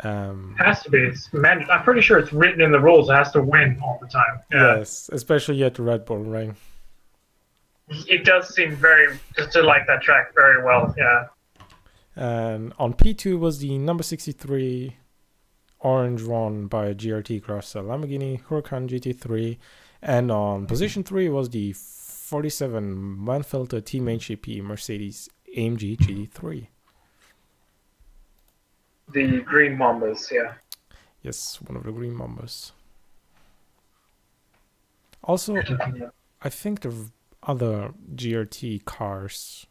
B: Has to be. It's I'm pretty sure it's written in the rules. It has to win all the time. Yeah.
A: Yes, especially at the Red Bull Ring.
B: It does seem just to like that track very well. Yeah.
A: And on P2 was the number 63 orange one by GRT Corsa Lamborghini Huracan GT3, and on position 3 was the 47 Manfelter Team HEP Mercedes AMG GT3.
B: The green Mambas, yeah.
A: Yes, one of the green Mambas. Also, I think the other GRT cars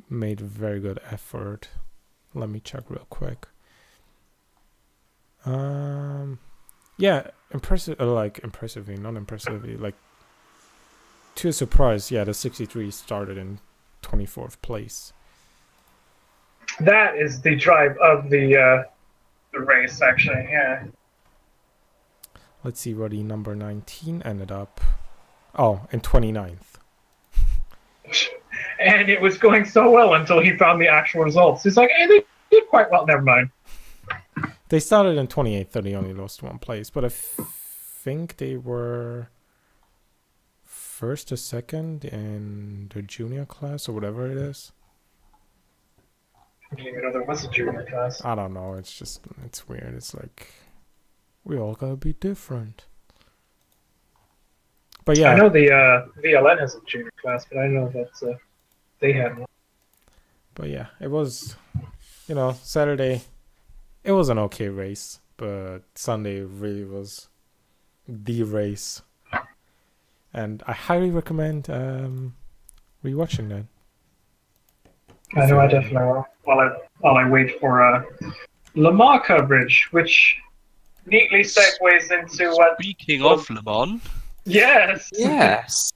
A: made a very good effort. Let me check real quick. Yeah, impressively, not impressively, like to a surprise, yeah, the 63 started in 24th place.
B: That is the drive of the race, actually, yeah.
A: Let's see where the number 19 ended up. Oh, in 29th.
B: And it was going so well until he found the actual results. He's like, hey, they did quite well, never mind.
A: They started in 28th, so they only lost one place. But I think they were first or second in the junior class or whatever it is.
B: I didn't even know there was a junior class.
A: I don't know. It's weird. It's like, we all gotta be different. But yeah.
B: I know the VLN has a junior class, but I know that they had one.
A: But yeah, it was, Saturday, it was an okay race, but Sunday really was the race. And I highly recommend rewatching that.
B: I know I definitely will. While I wait for Le Mans coverage, which neatly segues into what...
D: Speaking of Le Mans...
B: Yes!
C: Yes!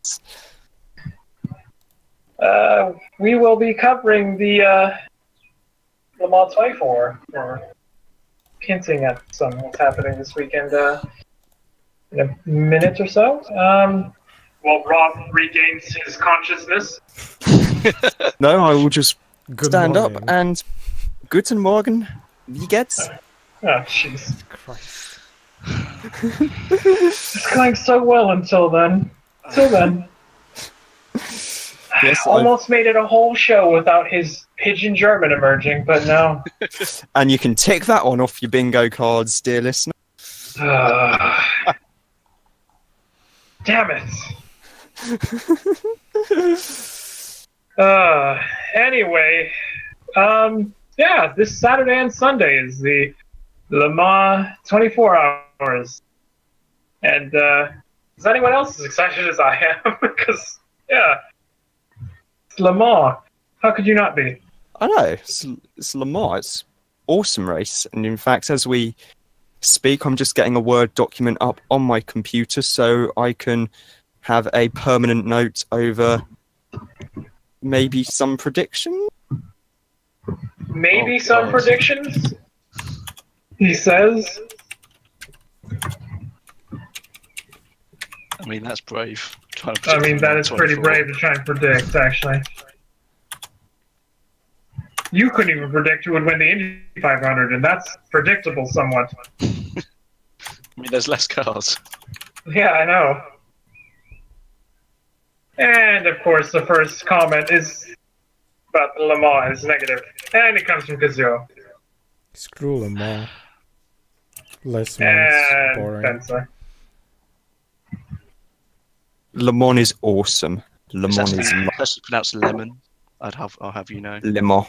B: We will be covering the Le Mans 24, or hinting at what's happening this weekend in a minute or so. While Rob regains his consciousness.
C: No, I will just
A: Good
C: stand
A: morning.
C: up and Guten Morgen, wie geht's?
B: Oh, jeez.
A: Christ.
B: It's going so well until then.
C: Yes,
B: Almost made it a whole show without his pigeon German emerging, but no.
C: and you can tick that one off your bingo cards, dear listener.
B: Damn it. Anyway, yeah, this Saturday and Sunday is the Le Mans 24 hours. And is anyone else as excited as I am? Because, yeah, it's Le Mans. How could you not be?
C: I know, it's Le Mans, it's awesome race. And in fact, as we speak, I'm just getting a Word document up on my computer so I can have a permanent note over maybe some prediction.
B: Maybe some predictions, he says.
D: I mean, that's brave. Trying to
B: I
D: predict
B: mean, that is pretty
D: 24.
B: brave to try and predict, actually. You couldn't even predict who would win the Indy 500, and that's predictable somewhat.
D: I mean, there's less cars.
B: Yeah, I know. And, of course, the first comment is about the Le Mans is negative. And it comes from Kazuo.
A: Screw them all. Less one's
B: And
A: boring.
B: Spencer.
C: Le Mans is awesome. Le
D: It's
C: Mans
D: actually,
C: is
D: it's actually pronounced lemon. I'll have you know.
C: Le Mans.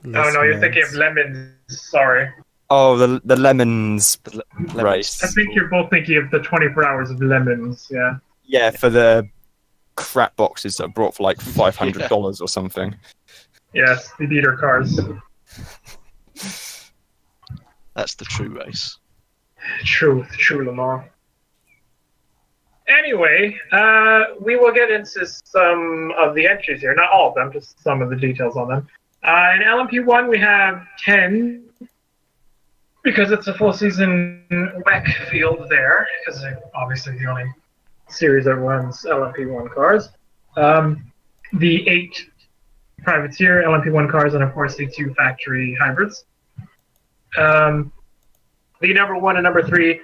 B: Oh, no, you're thinking of lemons. Sorry.
C: Oh, the lemons
D: The lemon
C: race.
B: I think you're both thinking of the 24 hours of lemons, yeah.
C: Yeah, for the crap boxes that are brought for like $500 or something.
B: Yes, the beater cars.
D: That's the true race.
B: True Le Mans. Anyway, we will get into some of the entries here. Not all of them, just some of the details on them. In LMP1, we have 10, because it's a full season WEC field there, because they're obviously the only series that runs LMP1 cars. The 8 privateer LMP1 cars, and of course the 2 factory hybrids. The number 1 and number 3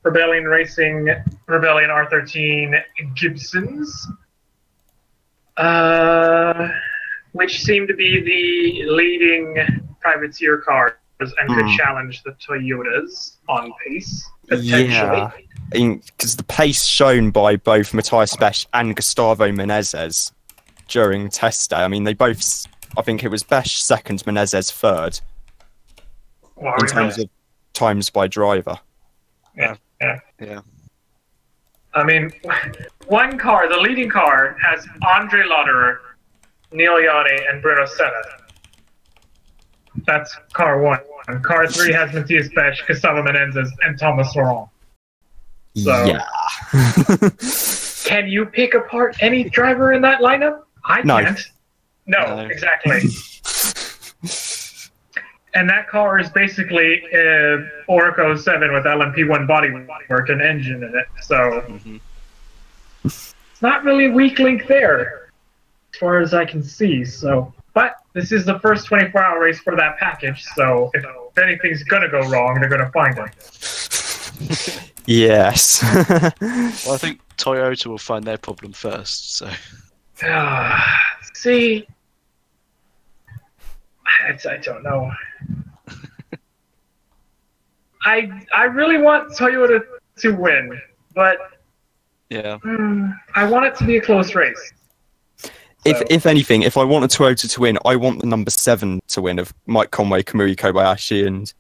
B: Rebellion Racing, Rebellion R13 Gibsons, which seem to be the leading privateer cars and could challenge the Toyotas on pace, potentially.
C: Yeah, because the pace shown by both Matthias Besch and Gustavo Menezes during test day, I mean, they both, I think it was Besch second, Menezes third,
B: Well,
C: in terms of times by driver.
B: yeah.
D: Yeah.
B: I mean, one car, the leading car, has Andre Lauderer, Neil Yanni, and Bruno Senna. That's car 1. Car 3 has Matthias Besch, Gustavo Menezes, and Thomas Laurent. So,
C: Yeah.
B: can you pick apart any driver in that lineup? I
C: No.
B: can't. No,
D: No.
B: exactly. And that car is basically Oracle 7 with LMP1 bodywork and engine in it. So it's not really a weak link there, as far as I can see. So, but this is the first 24-hour race for that package. So if anything's gonna go wrong, they're gonna find it.
C: Yes.
D: Well, I think Toyota will find their problem first. So
B: See, I don't know. I really want Toyota to win, but
D: yeah,
B: I want it to be a close race.
C: If anything, if I want a Toyota to win, I want the number 7 to win of Mike Conway, Kamui Kobayashi, and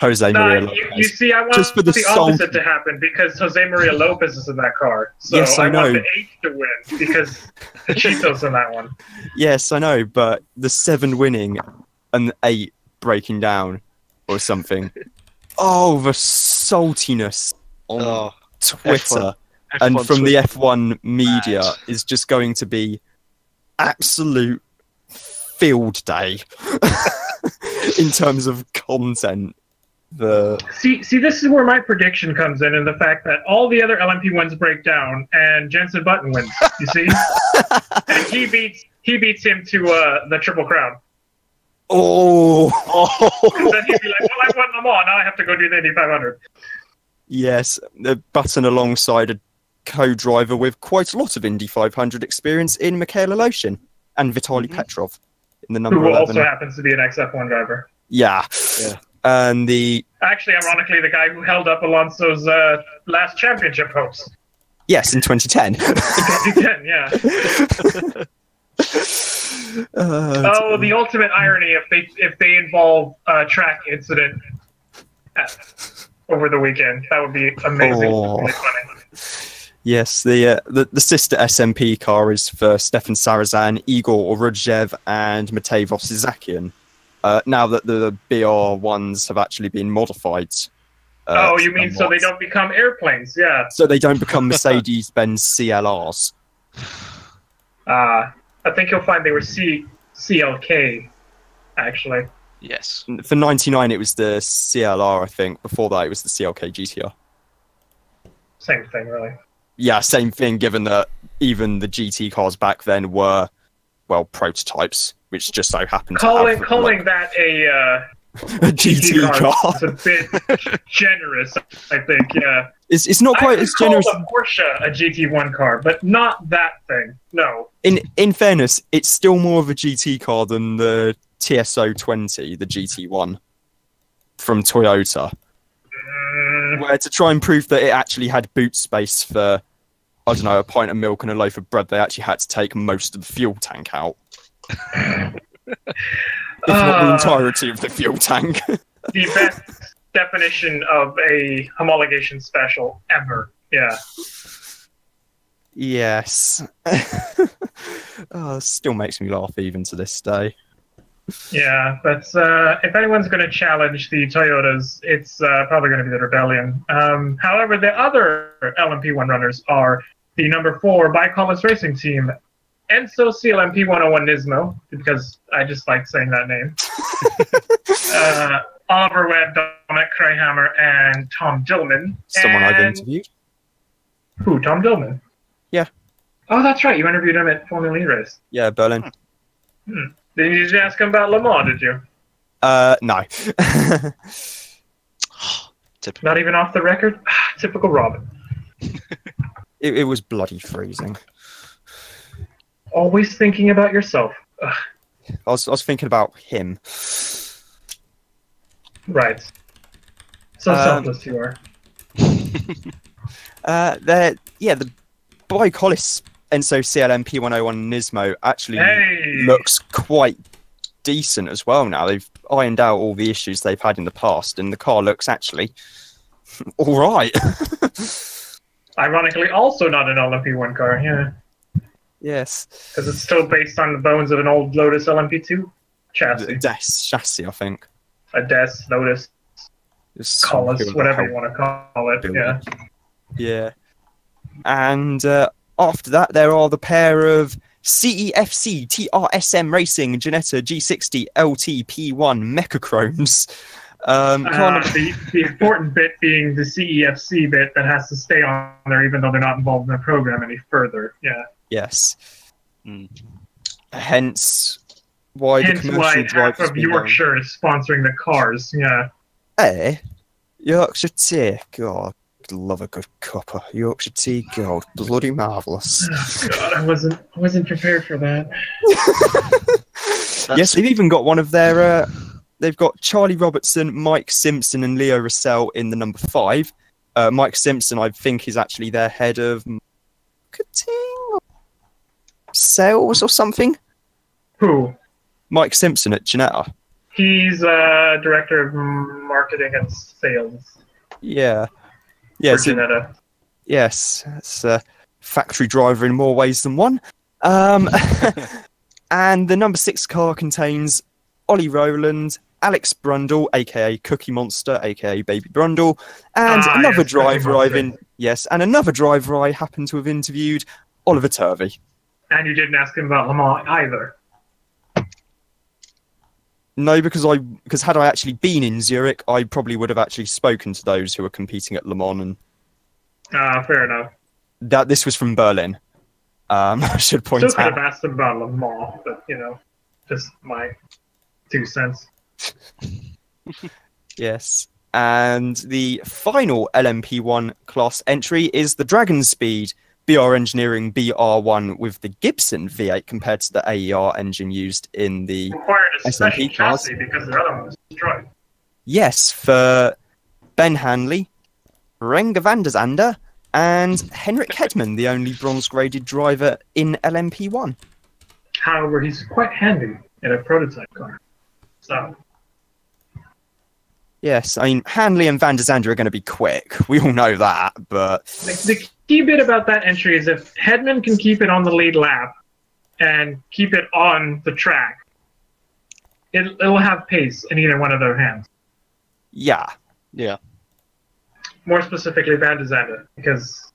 C: Jose Maria Lopez.
B: You see, I want
C: Just for
B: the
C: the sole-
B: opposite to happen because Jose Maria Lopez is in that car. So
C: Yes, I know.
B: want the 8 to win because the Cheetos in that one.
C: Yes, I know, but the 7 winning and the 8 breaking down or something. Oh, the saltiness on
D: Oh,
C: Twitter
D: F1
C: and from the
D: Twitter.
C: F1 media
D: Mad.
C: is just going to be absolute field day in terms of content.
B: See, this is where my prediction comes in the fact that all the other LMP1s break down and Jensen Button wins. You see, and he beats him to the Triple Crown.
C: Oh,
B: Then he'd be like, well, I won Le Mans, now I have to go do the Indy 500.
C: yes, the Button alongside a co-driver with quite a lot of Indy 500 experience in Mikhail Aloshin and Vitaly Petrov in the number
B: Who
C: 11.
B: also happens to be an XF1 driver.
C: Yeah. And
B: Actually, ironically, the guy who held up Alonso's last championship hopes.
C: yes, in 2010.
B: 2010, yeah. The ultimate irony if they involve a track incident over the weekend. That would be amazing. Really funny.
C: Yes, the sister SMP car is for Stefan Sarazan, Igor Orudzev, and Matej Vosizakian. Now that the BR1s have actually been modified.
B: You mean so they don't become airplanes? Yeah.
C: So they don't become Mercedes-Benz CLRs.
B: I think you'll find they were CLK, actually.
D: Yes.
C: For 99, it was the CLR, I think. Before that, it was the CLK GTR.
B: Same thing, really.
C: Yeah, same thing, given that even the GT cars back then were, well, prototypes, which just so happened to have...
B: Calling that a
C: GT car
B: is a bit generous, I think, yeah.
C: It's not quite as generous...
B: I would call a Porsche a GT1 car, but not that thing, no.
C: In fairness, it's still more of a GT car than the TSO20, the GT1, from Toyota. Where to try and prove that it actually had boot space for, I don't know, a pint of milk and a loaf of bread, they actually had to take most of the fuel tank out. If not the entirety of the fuel tank.
B: The best definition of a homologation special ever, yeah.
C: Yes. Still makes me laugh even to this day.
B: Yeah, but if anyone's going to challenge the Toyotas, it's probably going to be the Rebellion. However, the other LMP1 runners are the number 4 Bicola's Racing Team, Enzo CLMP 101 Nismo, because I just like saying that name. Oliver Webb, Dominic Krayhammer, and Tom Dillman.
C: Someone I've interviewed.
B: Who, Tom Dillman?
C: Yeah.
B: Oh, that's right. You interviewed him at Formula E race.
C: Yeah, Berlin.
B: Did you just ask him about Le Mans, did you?
C: No.
B: Not even off the record? Typical Robin.
C: It was bloody freezing.
B: Always thinking about yourself. Ugh.
C: I was thinking about him.
B: Right. So selfless you are.
C: The Bicolis Enso CLMP 101 Nismo actually looks quite decent as well now. They've ironed out all the issues they've had in the past, and the car looks actually all right.
B: Ironically, also not an LMP1 car, yeah.
C: Yes.
B: Because it's still based on the bones of an old Lotus LMP2 chassis.
C: Des chassis, I think.
B: A Des, Lotus, Collis, whatever you want to call it, yeah.
C: Yeah. And after that, there are the pair of CEFC TRSM Racing Ginetta G60 LTP1 Mechachromes.
B: The important bit being the CEFC bit that has to stay on there even though they're not involved in the program any further, yeah.
C: Yes. Hence why the commercial
B: half of Yorkshire is sponsoring the cars, yeah.
C: Hey, Yorkshire tea, God, love a good cuppa. Yorkshire tea, God, bloody marvellous.
B: Oh, God, I wasn't prepared for that.
C: Yes, they've even got one of their. They've got Charlie Robertson, Mike Simpson, and Leo Russell in the number 5. Mike Simpson, I think, is actually their head of marketing, sales, or something.
B: Who?
C: Mike Simpson at Ginetta.
B: He's director of marketing and sales.
C: Yeah.
B: For Ginetta.
C: Yes, it's a factory driver in more ways than one. And the number 6 car contains Ollie Rowland, Alex Brundle, aka Cookie Monster, aka Baby Brundle, and another driver another driver I happen to have interviewed, Oliver Turvey.
B: And you didn't ask him about Le Mans either.
C: No, because had I actually been in Zurich, I probably would have actually spoken to those who were competing at Le Mans. And
B: fair enough.
C: This was from Berlin. I should point
B: Still
C: out.
B: could have asked him about Le Mans, but just my 2 cents.
C: Yes. And the final LMP1 class entry is the Dragon Speed BR Engineering BR1 with the Gibson V8 compared to the AER engine used in the
B: Required a special
C: SMP cars.
B: chassis because their other one was destroyed.
C: Yes, for Ben Hanley, Renger van der Zande, and Henrik Hedman, the only bronze-graded driver in LMP1.
B: However, he's quite handy in a prototype car. So,
C: Yes, I mean, Hanley and van der Zande are going to be quick. We all know that, but...
B: the key bit about that entry is if Hedman can keep it on the lead lap and keep it on the track, it'll have pace in either one of their hands.
C: Yeah.
D: Yeah.
B: More specifically, Van der Zande, because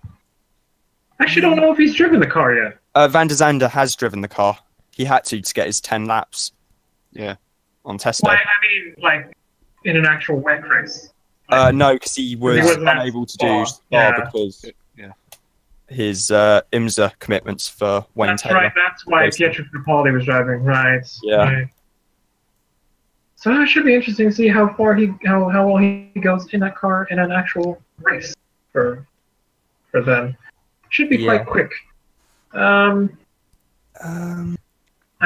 B: I actually don't know if he's driven the car yet.
C: Van der Zande has driven the car. He had to get his 10 laps.
D: Yeah.
C: On test
B: Well,
C: day.
B: I mean, like, in an actual wet race.
C: No, because he was
B: wasn't
C: unable to do Spa
B: yeah.
C: because
D: Yeah.
C: his IMSA commitments for Wayne
B: That's
C: Taylor.
B: right, that's why
C: Racing.
B: Pietro Fittipaldi was driving, right.
C: Yeah.
B: Right. So it should be interesting to see how well he goes in that car in an actual race for them. Should be quite quick. I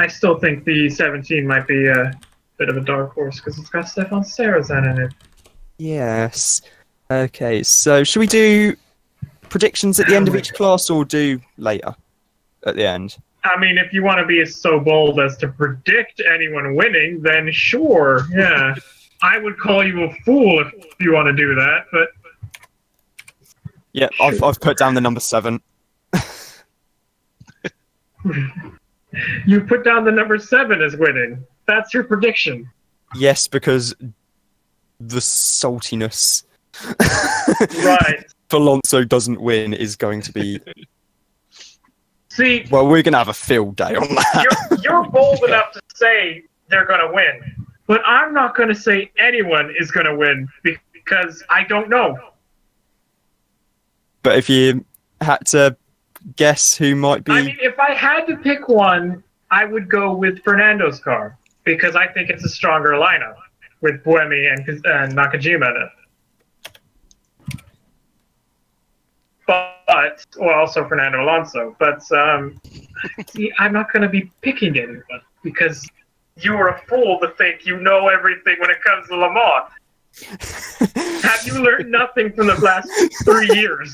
B: still think the 17 might be a bit of a dark horse because it's got Stefan Sarazan in it.
C: Yes. Okay, so should we do predictions at the end of each class or do later at the end?
B: I mean, if you want to be so bold as to predict anyone winning, then sure, yeah. I would call you a fool if you want to do that, but...
C: Yeah, I've put down the number 7.
B: You put down the number 7 as winning. That's your prediction.
C: Yes, because the saltiness.
B: Right.
C: If Alonso doesn't win is going to be...
B: See,
C: Well, we're going to have a field day on that.
B: you're bold enough to say they're going to win, but I'm not going to say anyone is going to win because I don't know.
C: But if you had to guess who might be...
B: I mean, if I had to pick one, I would go with Fernando's car because I think it's a stronger lineup with Buemi and Nakajima in it. But, well, also Fernando Alonso. But, see, I'm not going to be picking anyone because you are a fool to think you know everything when it comes to Le Mans. Have you learned nothing from the last 3 years?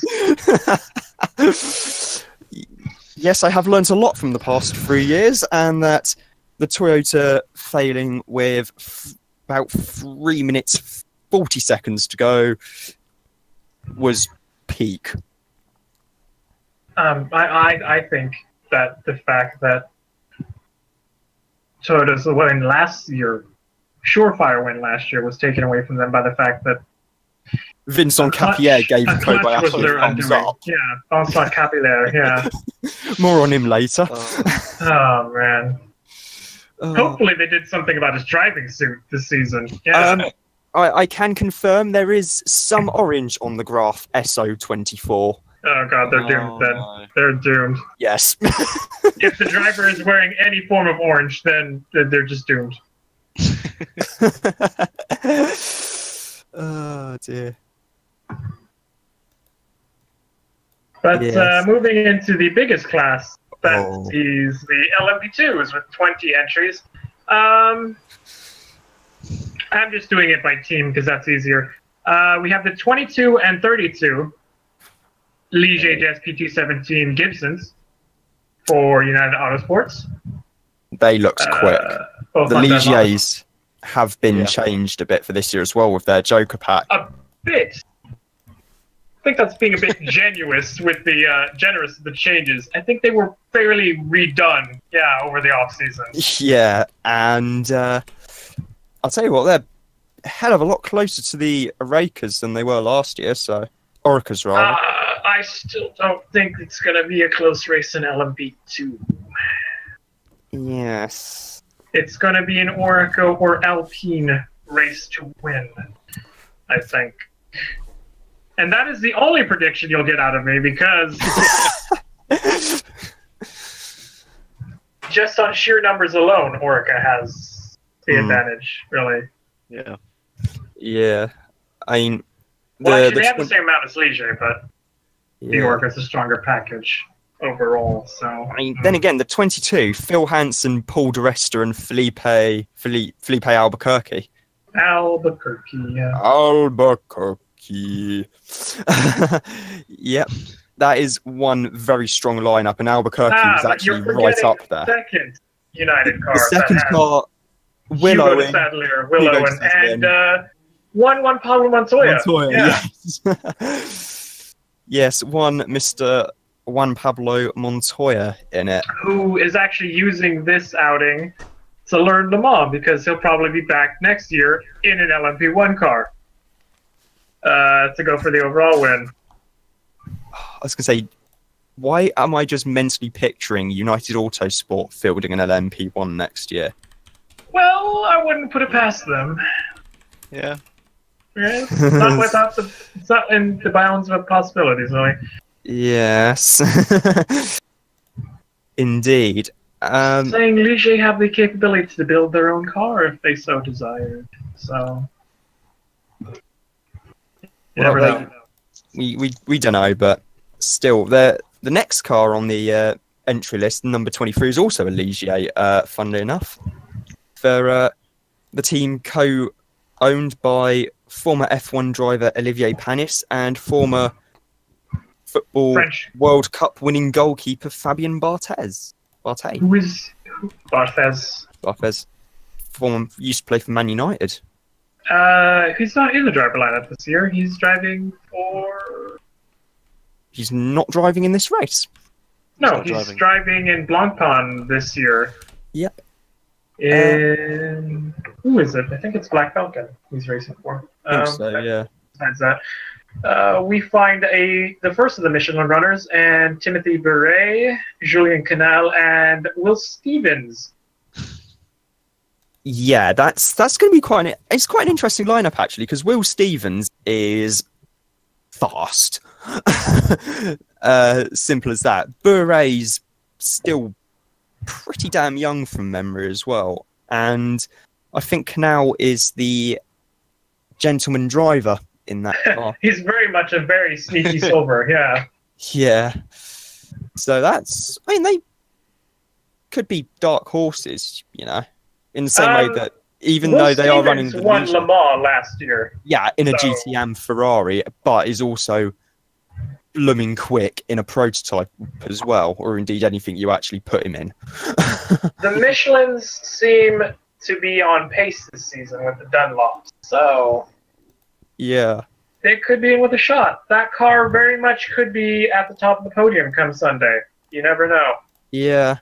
C: Yes, I have learnt a lot from the past 3 years, and that the Toyota failing with about 3 minutes 40 seconds to go was peak.
B: I think that the fact that Toyota's win last year, surefire win last year, was taken away from them by the fact that
C: Vincent Capier gave Kobayashi a thumbs up.
B: Yeah, Vincent Capier, yeah.
C: More on him later.
B: Oh, man. Hopefully they did something about his driving suit this season. Yeah.
C: I can confirm there is some orange on the graph SO24.
B: Oh, God, they're doomed then.
D: No.
B: They're doomed.
C: Yes.
B: If the driver is wearing any form of orange, then they're just doomed.
C: Oh, dear.
B: But
C: Yes.
B: moving into the biggest class, that
C: Oh.
B: is the LMP2s with 20 entries. I'm just doing it by team because that's easier. We have the 22 and 32 Ligier SP217 Gibsons for United Autosports.
C: They look quick.
B: Both
C: The
B: on that line.
C: Ligiers have been changed a bit for this year as well with their Joker pack.
B: A bit. I think that's being a bit generous with the changes. I think they were fairly redone, over the off season.
C: Yeah, and I'll tell you what, they're a hell of a lot closer to the Orekas than they were last year, so... Oricas, rather.
B: I still don't think it's going to be a close race in LMP2.
C: Yes.
B: It's going to be an Orica or Alpine race to win, I think. And that is the only prediction you'll get out of me because just on sheer numbers alone, Orica has the advantage, really.
D: Yeah.
C: Yeah. I mean,
B: Well, actually, they have the same amount as Ligier, but New
C: yeah.
B: York is a stronger package overall. So
C: I mean, then again, the 22, Phil Hansen, Paul di Resta, and Felipe Albuquerque.
B: Albuquerque, yeah.
C: Albuquerque. Yep. That is one very strong lineup, and Albuquerque was
B: but
C: actually
B: you're
C: right
B: forgetting
C: up there.
B: the second United car.
C: The second car, Willow
B: Hugo de
C: in.
B: Sadler,
C: Hugo
B: Willow,
C: de Sadler
B: and one Pablo Montoya. Yeah.
C: Yes. Yes, Mr. Juan Pablo Montoya in it.
B: Who is actually using this outing to learn Le Mans, because he'll probably be back next year in an LMP1 car to go for the overall win.
C: I was going to say, why am I just mentally picturing United Autosport fielding an LMP1 next year?
B: Well, I wouldn't put it past them.
D: Yeah.
B: Right? It's not in the bounds of possibilities, really.
C: Yes. Indeed.
B: Saying Ligier have the capability to build their own car if they so desired. So you never know.
C: We don't know, but still, the next car on the entry list, number 23, is also a Ligier, funnily enough. For the team co-owned by former F1 driver Olivier Panis and former football
B: French
C: World Cup winning goalkeeper Fabien Barthez.
B: Who is Barthez?
C: Barthez. Used to play for Man United.
B: He's not in the driver lineup this year. He's driving for...
C: He's not driving in this race.
B: No, he's driving in Blancpain this year.
C: Yep.
B: In... who is it? I think it's Black Falcon he's racing for.
C: I think so, yeah.
B: Besides that, we find the first of the Michelin runners, and Timothy Beret, Julien Canal, and Will Stevens.
C: Yeah, that's going to be quite an interesting lineup, actually, because Will Stevens is fast. Simple as that. Beret's still pretty damn young from memory as well, and I think Canal is the gentleman driver in that car.
B: He's very much a very sneaky silver, yeah.
C: Yeah. So they could be dark horses, in the same way that even though they are running the
B: won Le Mans last year.
C: Yeah, in a GTM Ferrari, but is also blooming quick in a prototype as well, or indeed anything you actually put him in.
B: The Michelins seem to be on pace this season with the Dunlops, so
C: yeah,
B: they could be in with a shot. That car very much could be at the top of the podium come Sunday. You never know.
C: Yeah.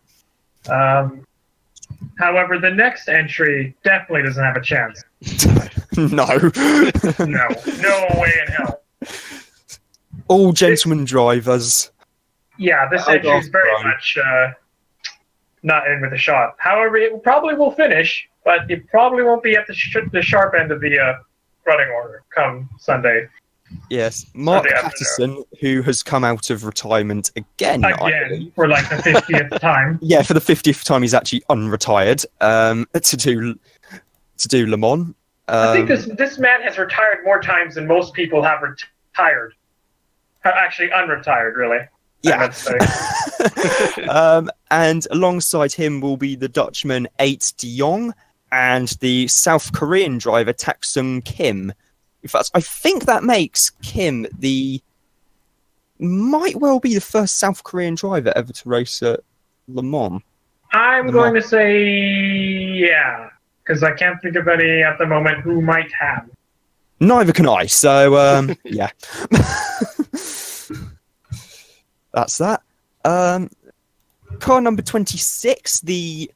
B: However, the next entry definitely doesn't have a chance.
C: No.
B: No way in hell.
C: All gentlemen drivers.
B: Yeah, this entry is very much not in with a shot. However, it probably will finish, but it probably won't be at the sharp end of the running order come Sunday.
C: Yes, Mark Patterson, who has come out of retirement again
B: for like the 50th time.
C: Yeah, for the 50th time, he's actually unretired to do Le Mans.
B: I think this man has retired more times than most people have retired. Actually, unretired, really.
C: Yeah. And alongside him will be the Dutchman Ate de Jong and the South Korean driver Tak-sung Kim. In fact, I think that makes Kim might well be the first South Korean driver ever to race at Le Mans.
B: I'm going to say yeah, because I can't think of any at the moment who might have.
C: Neither can I, so yeah. That's that. Car number 26, the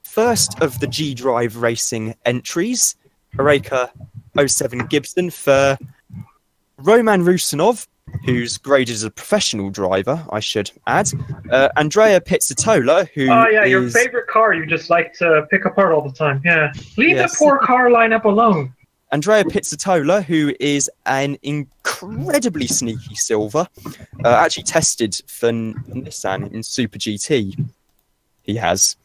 C: first of the G-Drive Racing entries, Oreca 07 Gibson for Roman Rusinov, who's graded as a professional driver, I should add. Andrea Pizzatola, who
B: your favorite car you just like to pick apart all the time. Yeah. Leave the poor car lineup alone.
C: Andrea Pizzatola, who is an incredibly sneaky silver, actually tested for Nissan in Super GT. He has.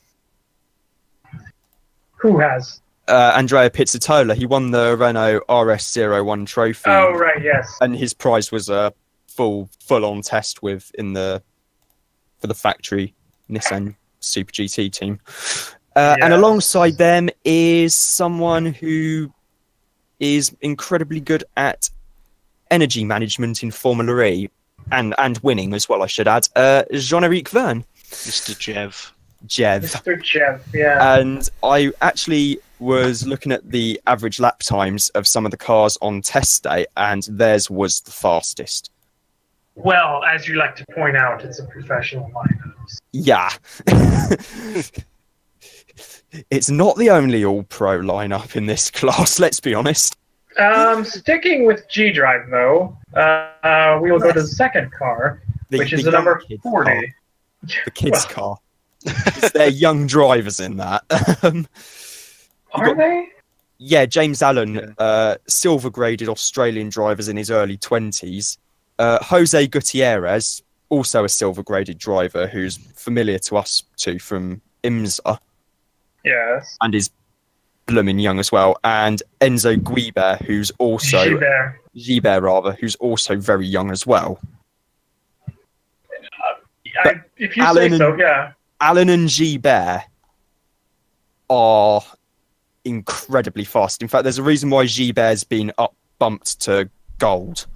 B: Who has?
C: Andrea Pizzatola. He won the Renault RS01 trophy.
B: Oh, right, yes.
C: And his prize was a full-on test for the factory Nissan Super GT team. And alongside them is someone who is incredibly good at energy management in Formula E and winning as well, I should add. Jean-Éric Vergne.
D: Mr. Jev.
B: Mr. Jev, yeah.
C: And I actually was looking at the average lap times of some of the cars on test day, and theirs was the fastest.
B: Well, as you like to point out, it's a professional lineup.
C: Yeah. It's not the only all-pro lineup in this class, let's be honest.
B: Sticking with G-Drive, though, we will go to the second car, which is the number 40.
C: Car. The kids' car. They're young drivers in that.
B: Are they?
C: Yeah, James Allen, silver-graded Australian drivers in his early 20s. Jose Gutierrez, also a silver-graded driver who's familiar to us too from IMSA.
B: Yes.
C: And is blooming young as well. And Enzo Guibert, who's also... Gibert, who's also very young as well.
B: If you say so, yeah.
C: Allen and Gibert are incredibly fast. In fact, there's a reason why Gibert's been bumped to gold.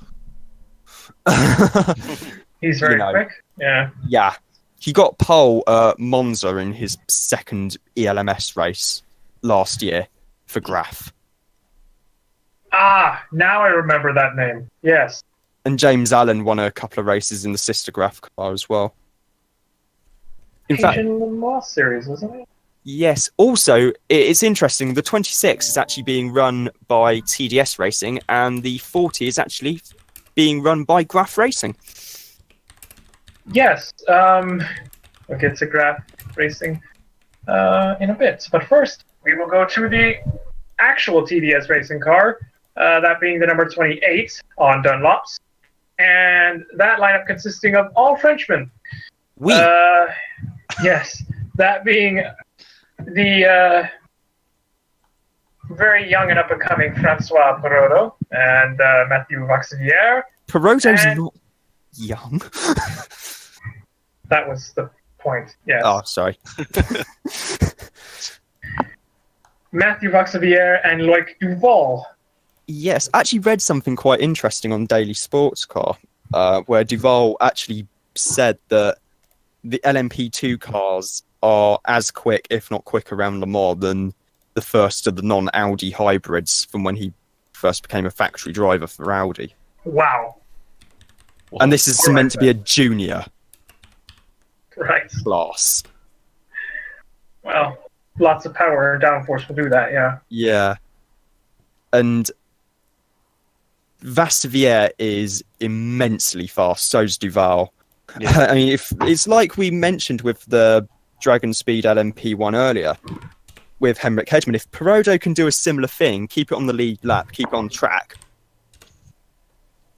B: He's very quick. Yeah.
C: Yeah. He got pole at Monza in his second ELMS race last year for Graf.
B: Ah, now I remember that name. Yes.
C: And James Allen won a couple of races in the sister Graf car as well. In fact,
B: in the Moss series, wasn't it?
C: Yes. Also, it's interesting. The 26 is actually being run by TDS Racing, and the 40 is actually being run by Graf Racing.
B: Yes. We'll get to Graf Racing in a bit. But first, we will go to the actual TDS Racing car, that being the number 28 on Dunlops. And that lineup consisting of all Frenchmen. Yes. That being the very young and up-and-coming Francois Perrodo and Mathieu Vaxivière.
C: Perrodo's not young.
B: That was the point, yes.
C: Oh, sorry.
B: Mathieu Vaxivière and Loic Duval.
C: Yes, I actually read something quite interesting on Daily Sports Car, where Duval actually said that the LMP2 cars are as quick, if not quicker, around Le Mans than the first of the non-Audi hybrids from when he first became a factory driver for Audi.
B: Wow.
C: And this is meant to be a junior class.
B: Well, lots of power and downforce will do that, yeah.
C: Yeah. And Vassivière is immensely fast, so's Duval. Yeah. I mean, it's like we mentioned with the Dragon Speed LMP1 earlier with Henrik Hedman. If Perrodo can do a similar thing, keep it on the lead lap, keep it on track.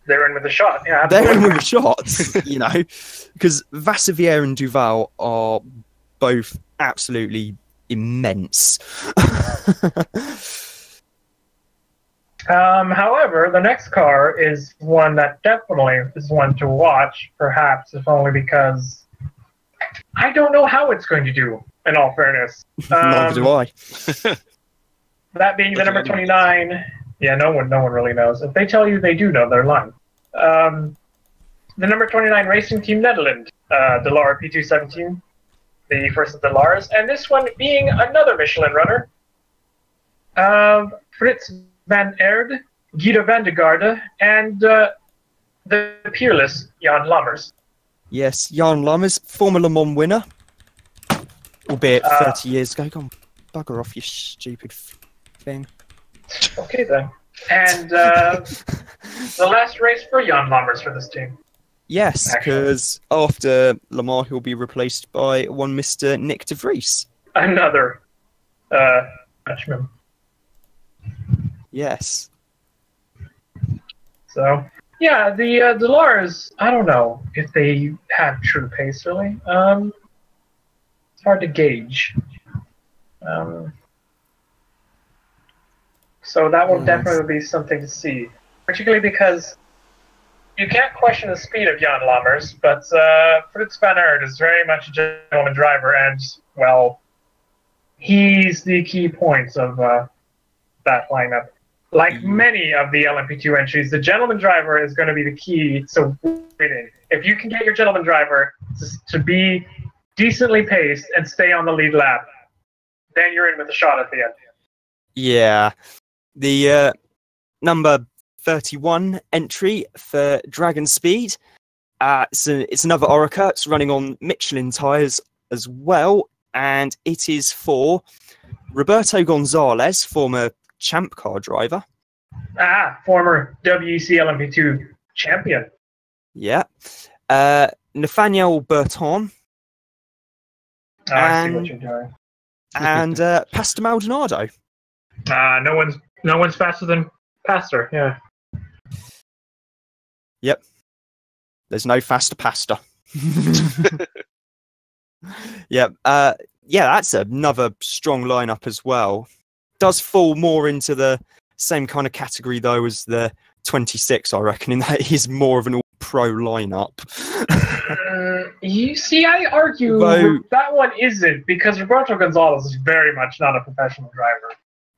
B: They're in with a shot, yeah.
C: They're in with a shot, you know, because Vassivière and Duval are both absolutely immense.
B: However, the next car is one that definitely is one to watch, perhaps, if only because I don't know how it's going to do, in all fairness.
C: Neither do I.
B: That being the number 29, yeah, no one really knows. If they tell you they do know, they're lying. The number 29 Racing Team Netherlands, Delara P217, the first of the Delars, and this one being another Michelin runner, Frits van Erde, Guido van de Garde, and the peerless Jan Lammers.
C: Yes, Jan Lammers, former Le Mans winner, albeit 30 years ago. Go on, bugger off, you stupid thing.
B: Okay, then. And the last race for Jan Lammers for this team.
C: Yes, because after Le Mans, he'll be replaced by one Mr. Nick de Vries.
B: Another Dutchman.
C: Yes.
B: So, yeah, the Delars, I don't know if they have true pace, really. It's hard to gauge. So that will definitely be something to see, particularly because you can't question the speed of Jan Lammers, but Fritz van Aert is very much a gentleman driver, and, well, he's the key points of that lineup. Like many of the LMP2 entries, the gentleman driver is going to be the key to winning. If you can get your gentleman driver to be decently paced and stay on the lead lap, then you're in with a shot at the end.
C: Yeah. The number 31 entry for Dragon Speed. It's another Orica. It's running on Michelin tyres as well. And it is for Roberto Gonzalez, former Champ Car driver.
B: Former WEC LMP2 champion.
C: Yeah. Nathaniel Berton.
B: I see what you're doing.
C: And Pastor Maldonado.
B: No one's faster than Pastor, yeah.
C: Yep. There's no faster Pastor. Yep. That's another strong lineup as well. Does fall more into the same kind of category though as the 26, I reckon, in that he's more of an all-pro lineup.
B: You see, I argue that one isn't, because Roberto Gonzalez is very much not a professional driver.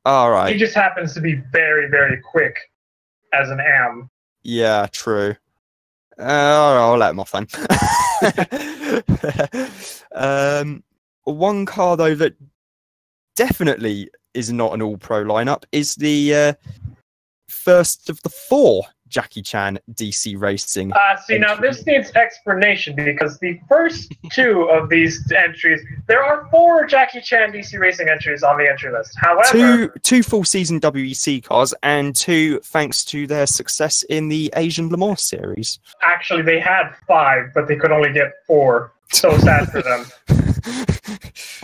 C: All right.
B: He just happens to be very, very quick as an AM.
C: Yeah, true. I'll let him off then. One car, though, that definitely is not an all-pro lineup is the first of the 4 Jackie Chan DC Racing.
B: Now this needs explanation, because the first 2 of these entries, there are 4 Jackie Chan DC Racing entries on the entry list. However,
C: two full season WEC cars, and 2 thanks to their success in the Asian Le Mans series.
B: Actually, they had 5, but they could only get 4. So sad for them.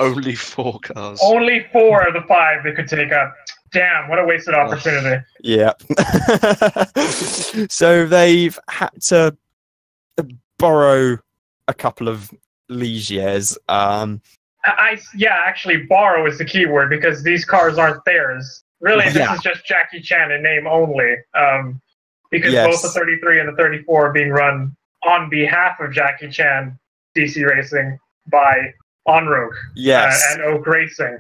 D: Only 4 cars.
B: Only 4 of the 5 they could take up. Damn, what a wasted opportunity.
C: Yeah. So they've had to borrow a couple of Ligiers.
B: Actually, borrow is the key word, because these cars aren't theirs. Really, this is just Jackie Chan in name only. Because both the 33 and the 34 are being run on behalf of Jackie Chan DC Racing by Onrook and Oak Racing.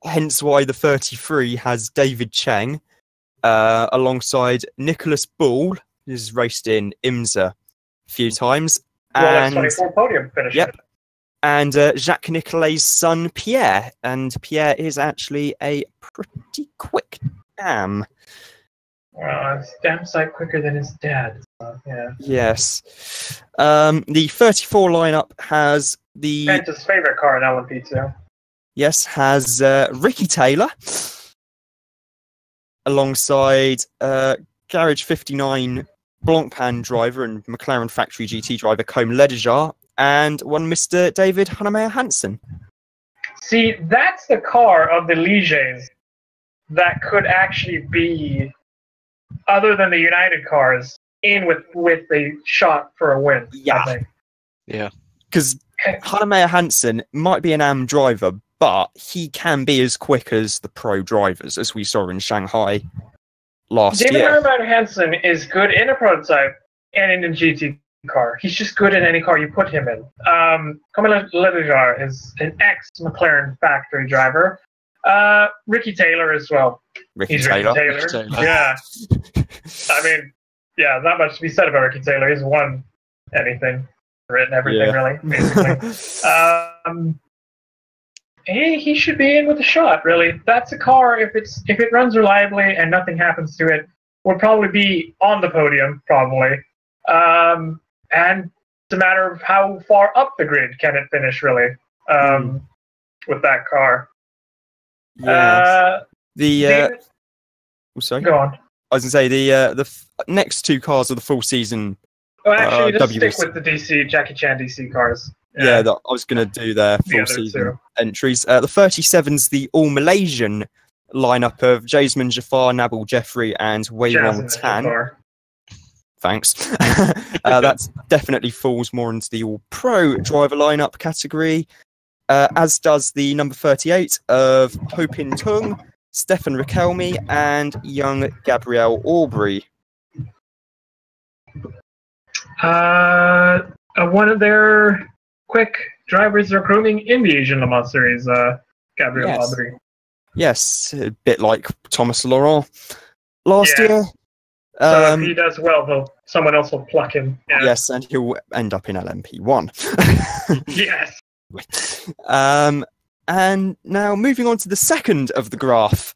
C: Hence why the 33 has David Cheng alongside Nicholas Bull, who's raced in IMSA a few times.
B: And 24 podium finish.
C: Yep. And Jacques Nicolet's son, Pierre. And Pierre is actually a pretty quick dam.
B: Well, it's damn sight quicker than his dad. So, yeah.
C: Yes. The 34 lineup has the...
B: Penta's favorite car in LMP2.
C: Yes, has Ricky Taylor alongside Garage 59 Blancpain driver and McLaren Factory GT driver Combe Ledijar, and one Mr. David Hannemeyer Hansen.
B: See, that's the car of the Ligiers that could actually be, other than the United cars, in with a shot for a win.
C: Yeah.
B: I think.
D: Yeah.
C: Because Hannemeyer Hansen might be an AM driver, but he can be as quick as the pro drivers, as we saw in Shanghai last
B: David
C: year.
B: Hannemeyer Hansen is good in a prototype and in a GT car. He's just good in any car you put him in. Combe Ledijar is an ex-McLaren factory driver. Ricky Taylor as well.
C: Ricky Taylor.
B: Yeah. I mean, yeah, not much to be said about Ricky Taylor. He's won anything, written everything, really, basically. He should be in with a shot, really. That's a car, if it runs reliably and nothing happens to it, would probably be on the podium, probably. And it's a matter of how far up the grid can it finish, really, with that car.
C: Yes. Sorry?
B: Go on.
C: I was going to say, the next 2 cars are the full season.
B: Oh, actually, just stick with the DC, Jackie Chan DC cars.
C: Yeah, I was going to do their full season entries. The 37's the all-Malaysian lineup of Jasmine Jafar, Nabil Jeffrey, and Wei Wong Tan. Thanks. That definitely falls more into the all-pro driver lineup category, as does the number 38 of Ho Pin Tung, Stefan Riquelme, and young Gabriel Aubry.
B: One of their quick drivers are grooming in the Asian Le Mans Series, Gabriel
C: Yes.
B: Aubry.
C: Yes, a bit like Thomas Laurent last
B: Yeah.
C: year.
B: So if he does well, someone else will pluck him. Yeah.
C: Yes, and he'll end up in LMP1.
B: Yes.
C: And now moving on to the second of the graph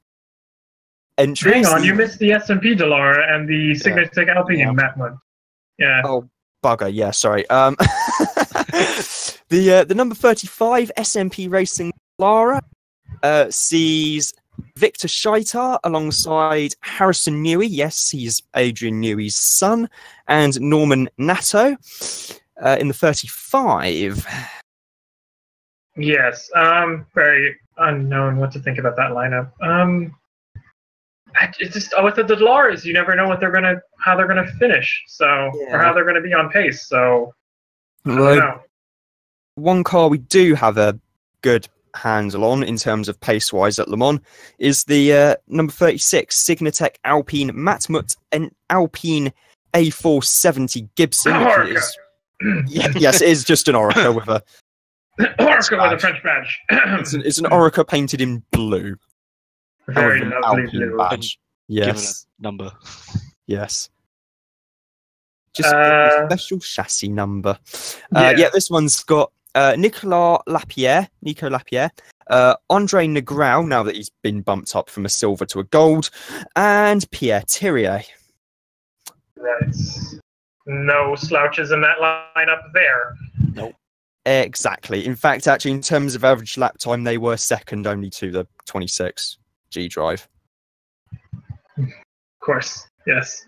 C: entries.
B: Hang on, you missed the S&P Dallara and the Signature Alpine in that one. Yeah.
C: Oh, bugger, yeah, sorry. The number 35 SMP Racing Lara sees Victor Scheitar alongside Harrison Newey. Yes, he's Adrian Newey's son, and Norman Natto in the 35.
B: Yes. Very unknown what to think about that lineup. It's just with the Dallaras, you never know how they're gonna finish. So or how they're gonna be on pace. So I don't know.
C: One car we do have a good handle on in terms of pace-wise at Le Mans is the number 36 Signatech Alpine Matmut and Alpine A470 Gibson. Yes, it is just an Orica with a
B: Orica with a French badge.
C: it's an Orica painted in blue.
B: Very
C: An
B: lovely
C: Alpine
B: blue.
C: badge.
D: Given
C: Yes,
D: a number.
C: yes. Just a special chassis number. This one's got Nico Lapierre, Andre Negrão, now that he's been bumped up from a silver to a gold, and Pierre Thirier.
B: Right. No slouches in that lineup there.
C: Nope. Exactly. In fact, actually, in terms of average lap time, they were second only to the 26 G Drive.
B: Of course, yes.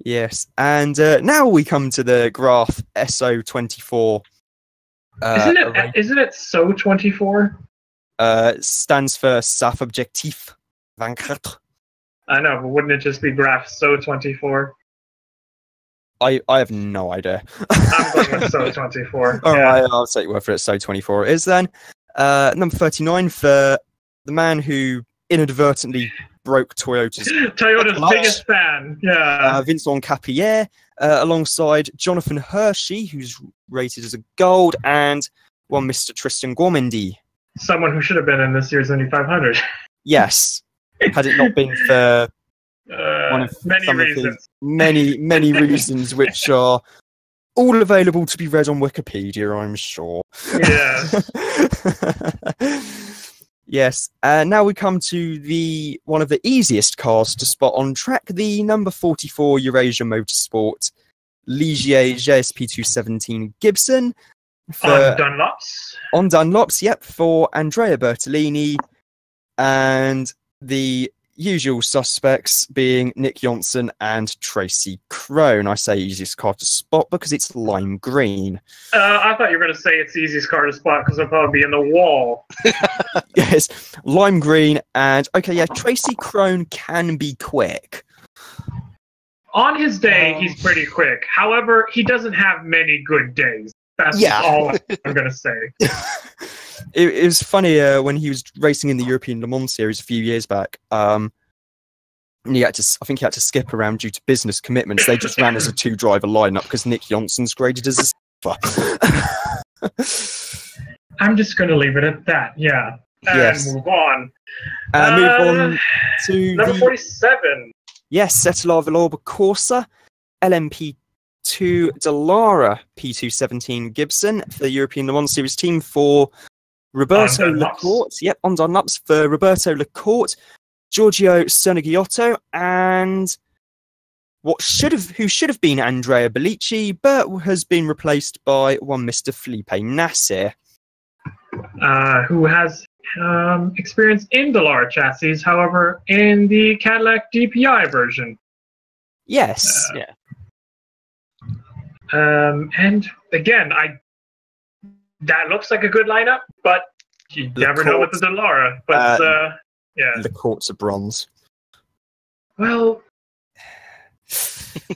C: Yes, and now we come to the graph SO24.
B: Isn't it SO24?
C: Stands for SAF Objectif 24.
B: I know, but wouldn't it just be graph SO24?
C: I have no idea.
B: I'm going with SO24.
C: All right, I'll take your word for it. SO24 it is then. Number 39 for the man who inadvertently broke Toyota's
B: biggest fan. Yeah.
C: Vincent Capilliere, alongside Jonathan Hershey, who's rated as a gold, and one Mr. Tristan Gormandy.
B: Someone who should have been in this year's Indy 500.
C: Yes. Had it not been for one of his many reasons, which are all available to be read on Wikipedia, I'm sure.
B: Yeah.
C: Yes. Now we come to one of the easiest cars to spot on track, the number 44 Eurasia Motorsport Ligier JSP 217 Gibson.
B: On Dunlops.
C: On Dunlops, yep, for Andrea Bertolini, and the usual suspects being Nick Johnson and Tracy Crone. I say easiest car to spot because it's lime green.
B: I thought you were going to say it's the easiest car to spot because it'll probably be in the wall.
C: Yes, lime green, and okay, yeah, Tracy Crone can be quick.
B: On his day, he's pretty quick. However, he doesn't have many good days. That's all I'm going to say.
C: It was funny when he was racing in the European Le Mans series a few years back. And I think he had to skip around due to business commitments. They just ran as a two-driver lineup because Nick Johnson's graded as a silver.
B: I'm just going to leave it at that. Yeah, and move on.
C: Move on to
B: number 47.
C: Yes, Settelar Villorba Corsa LMP2 Dallara P217 Gibson for the European Le Mans Series team for Roberto Lecourt. Yep, on Dunlops for Roberto Lecourt, Giorgio Cernigiotto, and who should have been Andrea Bellici, but has been replaced by one Mr. Felipe Nasser.
B: Who has experience in Dallara chassis, however, in the Cadillac DPI version.
C: Yes.
B: And again, that looks like a good lineup, but you never know with the Dallara. But
C: the courts of bronze.
B: Well,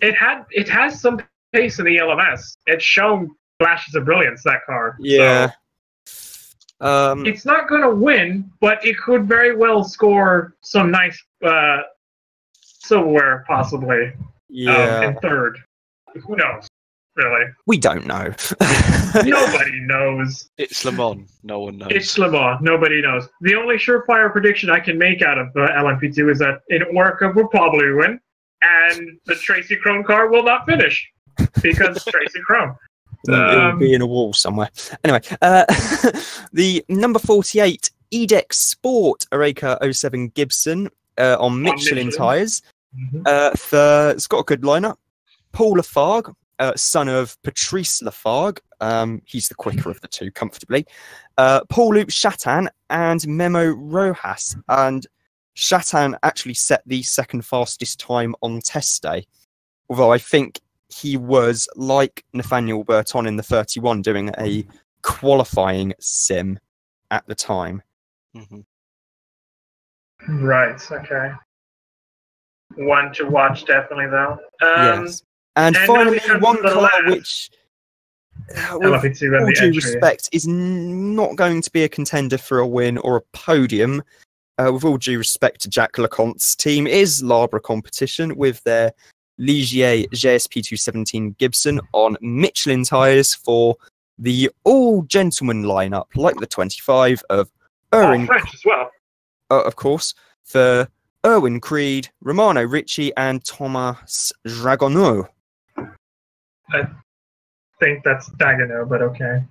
B: it has some pace in the LMS. It's shown flashes of brilliance, that car.
C: Yeah.
B: So, It's not going to win, but it could very well score some nice silverware, possibly.
C: Yeah.
B: In third. Who knows? Really?
C: We don't know.
B: Nobody knows.
D: It's Le Mans. No one knows.
B: It's Le Mans. Nobody knows. The only surefire prediction I can make out of LMP2 is that Orca will probably win, and the Tracy Chrome car will not finish because Tracy Chrome.
C: It'll be in a wall somewhere. Anyway, the number 48 Edex Sport Oreca 07 Gibson on Michelin tyres. It's got a good lineup. Paul Lafargue, son of Patrice Lafargue. He's the quicker of the two, comfortably. Paul-Luc Chatin and Memo Rojas. And Chatin actually set the second fastest time on test day. Although I think he was, like Nathaniel Burton in the 31, doing a qualifying sim at the time.
B: Right, okay. One to watch, definitely, though.
C: Yes. And finally, one car which, with all due respect, is not going to be a contender for a win or a podium. With all due respect to Jack Leconte's team, is Labra Competition with their Ligier GSP 217 Gibson on Michelin tyres for the all-gentleman lineup, like the 25 of Erwin.
B: French as well.
C: Of course, for Erwin Creed, Romano Ricci, and Thomas Dragoneau.
B: I think that's Dagenau, but okay.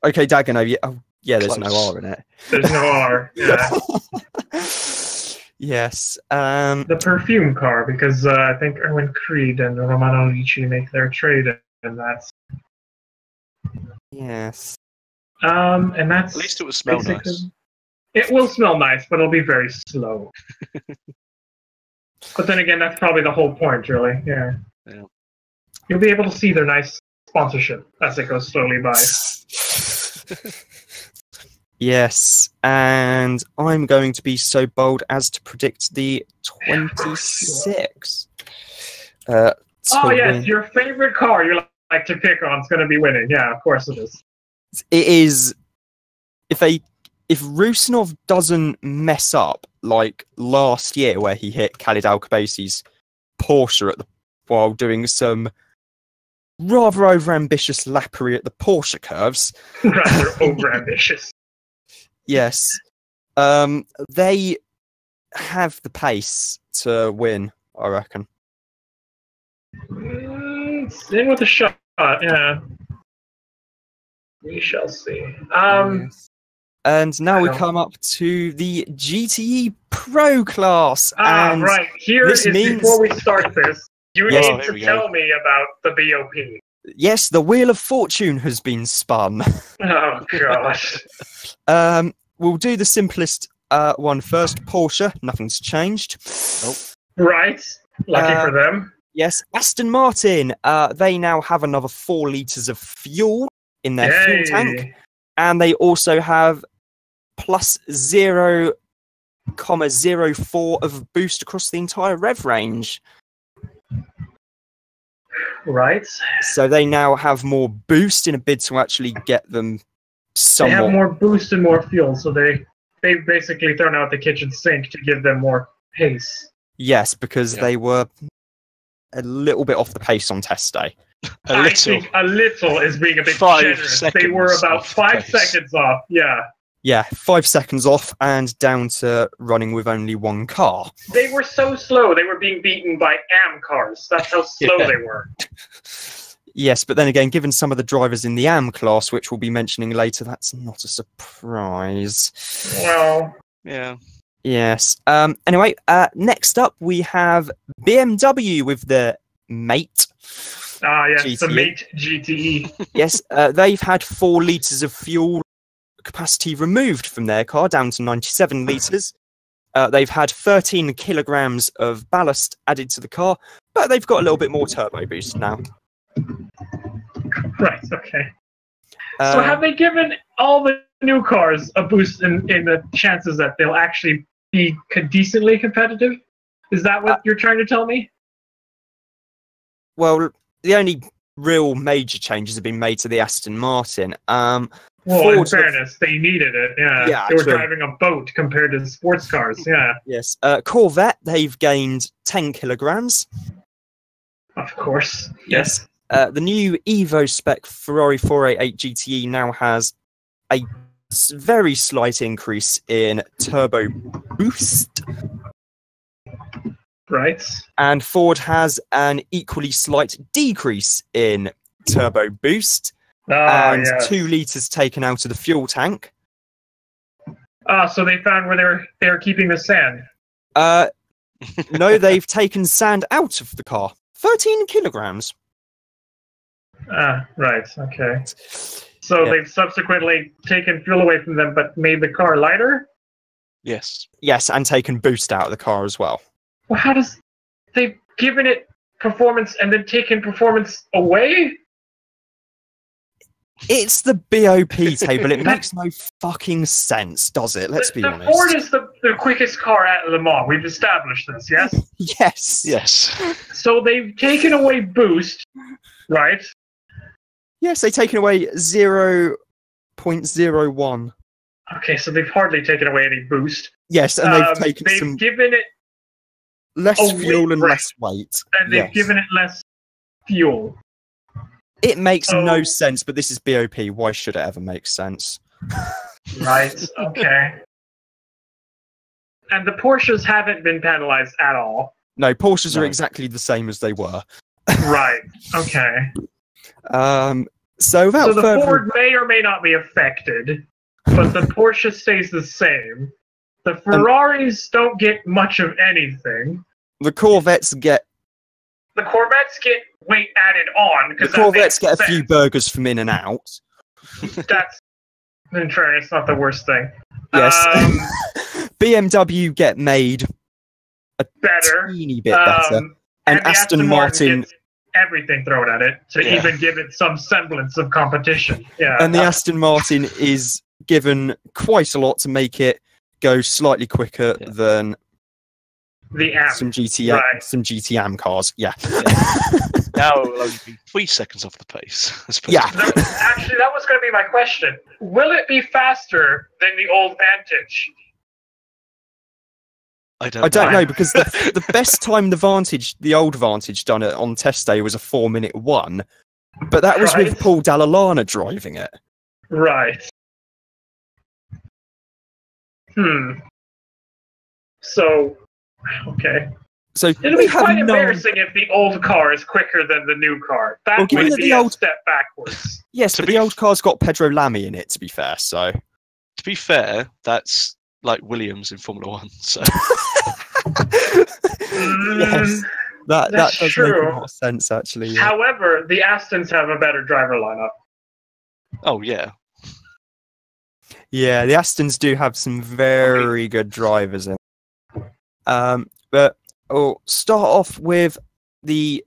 C: Okay, Dagenau. Yeah, yeah, there's
D: Close.
C: no R in it.
B: There's no R. Yeah.
C: Yes.
B: The perfume car, because I think Erwin Creed and Romano Ricci make their trade, and that's.
C: Yes.
B: And that's.
D: At least it would smell nice.
B: It will smell nice, but it'll be very slow. But then again, that's probably the whole point, really. Yeah. You'll be able to see their nice sponsorship as it goes slowly by.
C: Yes, and I'm going to be so bold as to predict the 26.
B: Oh, yes, your favorite car you like to pick on is going to be winning. Yeah, of course it is.
C: It is. If Rusinov doesn't mess up like last year, where he hit Khalid Al-Kabasi's Porsche while doing some rather overambitious lappery at the Porsche curves.
B: Rather overambitious.
C: Yes. They have the pace to win, I reckon.
B: In with a shot, yeah. We shall see.
C: Yes. And now we come up to the GTE Pro class. And
B: right. Here is before we start this. You need to tell me about the BOP.
C: Yes, the Wheel of Fortune has been spun.
B: Oh, gosh.
C: We'll do the simplest one first. Porsche, nothing's changed.
B: Nope. Right. Lucky for them.
C: Yes, Aston Martin, they now have another 4 litres of fuel in their fuel tank. And they also have plus 0.04 of boost across the entire rev range.
B: Right.
C: So they now have more boost in a bid to actually get them somewhat.
B: They have more boost and more fuel, so they basically thrown out the kitchen sink to give them more pace.
C: Yes, because they were a little bit off the pace on test day.
B: I think a little is being a bit
D: 5
B: generous.
D: seconds
B: They were about 5
D: pace.
B: seconds off, yeah.
C: Yeah, 5 seconds off and down to running with only one car.
B: They were so slow, they were being beaten by AM cars. That's how slow they were.
C: Yes, but then again, given some of the drivers in the AM class, which we'll be mentioning later, that's not a surprise.
B: Well,
D: yeah.
C: Yes. Anyway, next up we have BMW with the Mate.
B: yes,
C: GTE.
B: the Mate GTE.
C: Yes, they've had 4 litres of fuel capacity removed from their car, down to 97 litres. They've had 13 kilograms of ballast added to the car, but they've got a little bit more turbo boost now.
B: Right, okay. So have they given all the new cars a boost in the chances that they'll actually be decently competitive? Is that what you're trying to tell me?
C: Well, the only real major changes have been made to the Aston Martin.
B: Well,
C: Ford
B: in fairness, they needed it. Yeah,
C: Yeah,
B: they were
C: true.
B: driving a boat compared to sports cars. Yeah,
C: Yes. Corvette, they've gained 10 kilograms.
B: of course.
C: Yes. The new Evo spec Ferrari 488 GTE now has a very slight increase in turbo boost,
B: Right.
C: and Ford has an equally slight decrease in turbo boost, and
B: Yeah.
C: 2 litres taken out of the fuel tank.
B: So they found where they were keeping the sand.
C: No, they've taken sand out of the car. 13 kilograms.
B: Right. Okay. So
C: Yeah.
B: they've subsequently taken fuel away from them, but made the car lighter.
D: Yes.
C: Yes, and taken boost out of the car as well.
B: Well, how does they've given it performance and then taken performance away?
C: It's the BOP table. It makes no fucking sense, does it? Let's be
B: the
C: honest.
B: Ford is the quickest car at Le Mans. We've established this, yes?
C: Yes.
D: Yes.
B: So they've taken away boost, right?
C: Yes, they've taken away 0.01.
B: Okay, so they've hardly taken away any boost.
C: Yes, and they've taken
B: They've
C: some
B: given it,
C: less
B: a
C: fuel and
B: weight
C: less weight.
B: and they've
C: Yes.
B: given it less fuel.
C: It makes no
B: Oh.
C: sense, but this is BOP. Why should it ever make sense?
B: Right. Okay. And the Porsches haven't been penalized at all.
C: No, Porsches are
D: No.
C: exactly the same as they were.
B: Right. Okay.
C: So without
B: So the
C: further
B: Ford may or may not be affected, but the Porsche stays the same. The Ferraris don't get much of anything.
C: the Corvettes get
B: The Corvettes get weight added on
C: the
B: because
C: Corvettes get a few burgers from In and Out.
B: That's, in fairness, not the worst thing.
C: Yes.
B: Um,
C: BMW get made a
B: better.
C: teeny bit better. And
B: the
C: Aston Martin
B: gets everything thrown at it to
D: Yeah.
B: even give it some semblance of competition. Yeah.
C: and the Aston Martin is given quite a lot to make it go slightly quicker
D: Yeah.
C: than
B: the amp.
C: some GTM
B: right.
C: some GTM cars. Yeah.
D: Now it will only be 3 seconds off the pace. I suppose.
C: Yeah.
B: Actually, that was going to be my question. Will it be faster than the old Vantage?
D: I don't
C: I don't
D: know.
C: know because the best time the old Vantage done it on test day was a 4-minute 1, but that was with
B: Right.
C: Paul Dall'Alana driving it.
B: Right. So, okay.
C: So
B: It'll
C: we
B: be
C: have
B: quite
C: no.
B: embarrassing if the old car is quicker than the new car. That
C: Well, given
B: would
C: that
B: be
C: the
B: a
C: old-
B: step backwards.
C: Yes,
D: To
C: but
D: be
C: the old car's got Pedro Lamy in it. To be fair, so
D: To be fair, that's like Williams in Formula One. So
C: yes, that
B: That's
C: does
B: true.
C: make a lot of sense actually. Yeah.
B: However, the Astons have a better driver lineup.
D: oh yeah,
C: Yeah, the Astons do have some very good drivers in. But we'll start off with the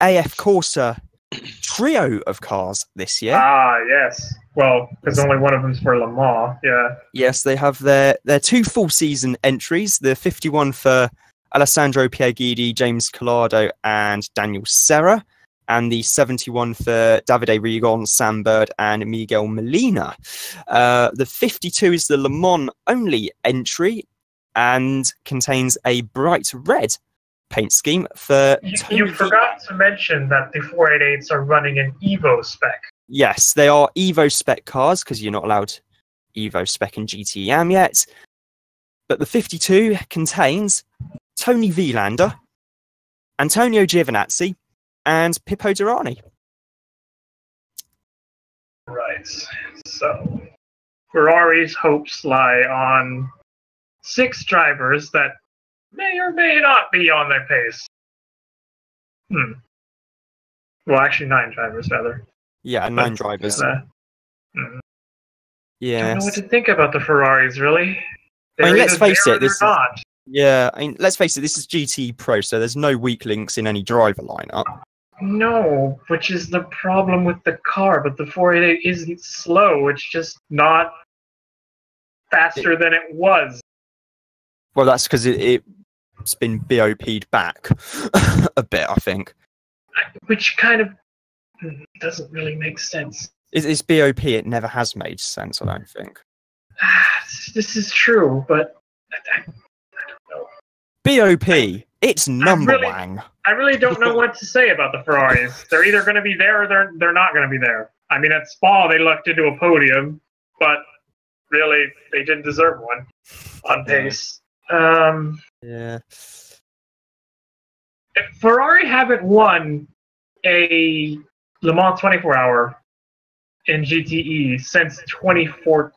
C: AF Corsa trio of cars this year.
B: Ah, yes. Well, because only one of them's for Le Mans. Yeah.
C: Yes, they have their 2 full season entries. The 51 for Alessandro Pierguidi, James Collado, and Daniel Serra, and the 71 for Davide Rigon, Sam Bird, and Miguel Molina. The 52 is the Le Mans only entry and contains a bright red paint scheme for
B: You
C: Tony
B: forgot to mention that the 488s are running an Evo spec.
C: Yes, they are Evo spec cars because you're not allowed Evo spec in GTM yet. But the 52 contains Tony Vilander, Antonio Giovinazzi, and Pippo Durrani.
B: Right. So, Ferrari's hopes lie on 6 drivers that may or may not be on their pace. Well, actually, 9 drivers, rather.
C: Yeah, 9 drivers.
B: I don't know
C: Yes.
B: what to think about the Ferraris, really.
C: I mean,
B: They're
C: let's
B: either
C: face
B: there
C: it,
B: or they're
C: this is-
B: not.
C: Yeah, I mean, let's face it, this is GT Pro, so there's no weak links in any driver lineup.
B: No, which is the problem with the car, but the 488 isn't slow, it's just not faster than it was.
C: Well, that's because it's been BOP'd back a bit, I think.
B: Which kind of doesn't really make sense.
C: It's BOP. It never has made sense, I don't think.
B: This is true, but I don't know.
C: BOP, it's number wang.
B: I really don't know what to say about the Ferraris. They're either going to be there or they're not going to be there. I mean, at Spa, they lucked into a podium, but really, they didn't deserve one on pace.
C: Yeah.
B: Ferrari haven't won a Le Mans 24-hour in GTE since 2014.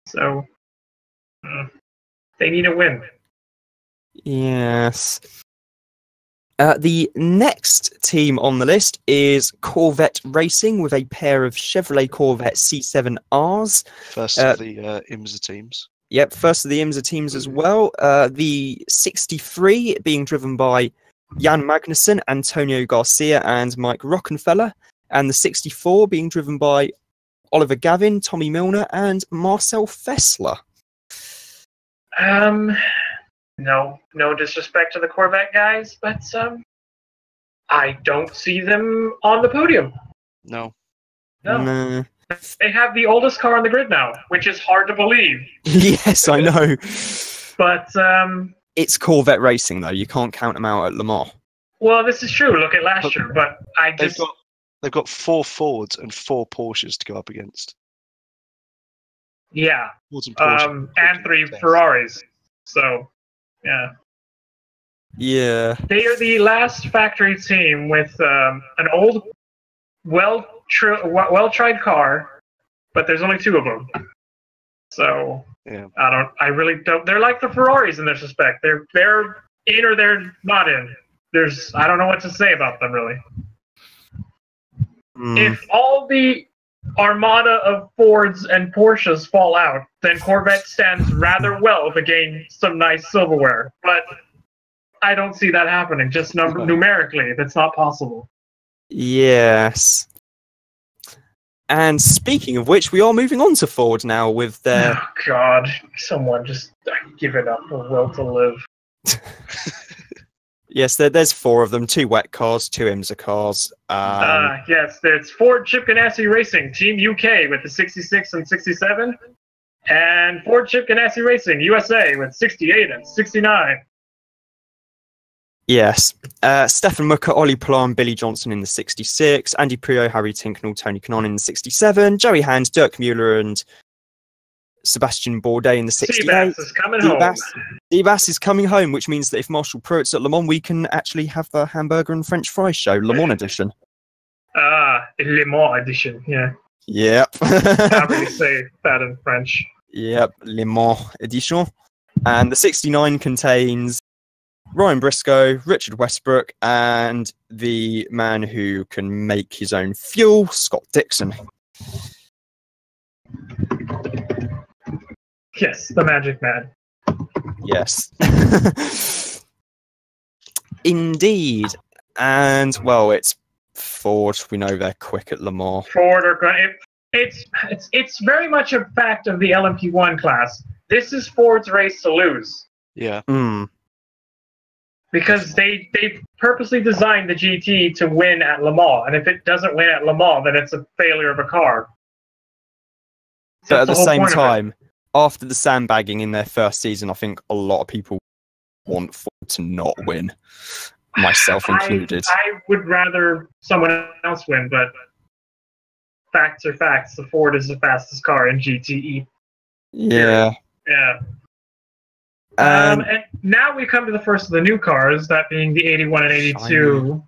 B: So they need a win.
C: Yes. The next team on the list is Corvette Racing with a pair of Chevrolet Corvette C7Rs.
D: First of the IMSA teams.
C: Yep, first of the IMSA teams as well. The 63 being driven by Jan Magnussen, Antonio Garcia, and Mike Rockenfeller. And the 64 being driven by Oliver Gavin, Tommy Milner, and Marcel Fessler.
B: No disrespect to the Corvette guys, but I don't see them on the podium.
D: No.
C: Nah.
B: They have the oldest car on the grid now, which is hard to believe.
C: Yes, I know.
B: But
C: it's Corvette Racing, though. You can't count them out at Le Mans.
B: Well, this is true. Look at last year, but
D: they've got 4 Fords and 4 Porsches to go up against.
B: Yeah.
D: Fords and Porsche,
B: and 3 Ferraris. So, yeah.
C: Yeah.
B: They are the last factory team with an old, well-tried car, but there's only 2 of them. So,
D: yeah.
B: I really don't. They're like the Ferraris in this respect. They're in or they're not in. I don't know what to say about them, really. If all the armada of Fords and Porsches fall out, then Corvette stands rather well to gain some nice silverware. But I don't see that happening. Just numerically, that's not possible.
C: Yes. And speaking of which, we are moving on to Ford now with their...
B: Oh, God. Someone just give it up for Will to Live.
C: Yes, there's 4 of them. 2 wet cars, 2 IMSA cars.
B: Yes, it's Ford Chip Ganassi Racing, Team UK with the 66 and 67. And Ford Chip Ganassi Racing, USA with 68 and 69.
C: Yes. Stefan Mucker, Ollie Pilar and Billy Johnson in the 66. Andy Prio, Harry Tinknell, Tony Cannon in the 67. Joey Hand, Dirk Mueller and Sebastian Bourdais in the 68.
B: Seabass is coming home.
C: Seabass is coming home, which means that if Marshall Pruitt's at Le Mans, we can actually have the hamburger and French fries show, Le Mans edition.
B: Le Mans edition, yeah.
C: Yep.
B: Can't really say that in French.
C: Yep, Le Mans edition. And the 69 contains Ryan Briscoe, Richard Westbrook, and the man who can make his own fuel, Scott Dixon.
B: Yes, the Magic Man.
C: Yes. Indeed. And, well, it's Ford. We know they're quick at Le Mans.
B: Ford are going. It's very much a fact of the LMP1 class. This is Ford's race to lose.
D: Yeah.
B: Because they purposely designed the GT to win at Le Mans, and if it doesn't win at Le Mans, then it's a failure of a car.
C: But at the same time, after the sandbagging in their first season, I think a lot of people want Ford to not win, myself included.
B: I would rather someone else win, but facts are facts. The Ford is the fastest car in GTE.
C: Yeah.
B: Yeah. And now we come to the first of the new cars, that being the 81 and 82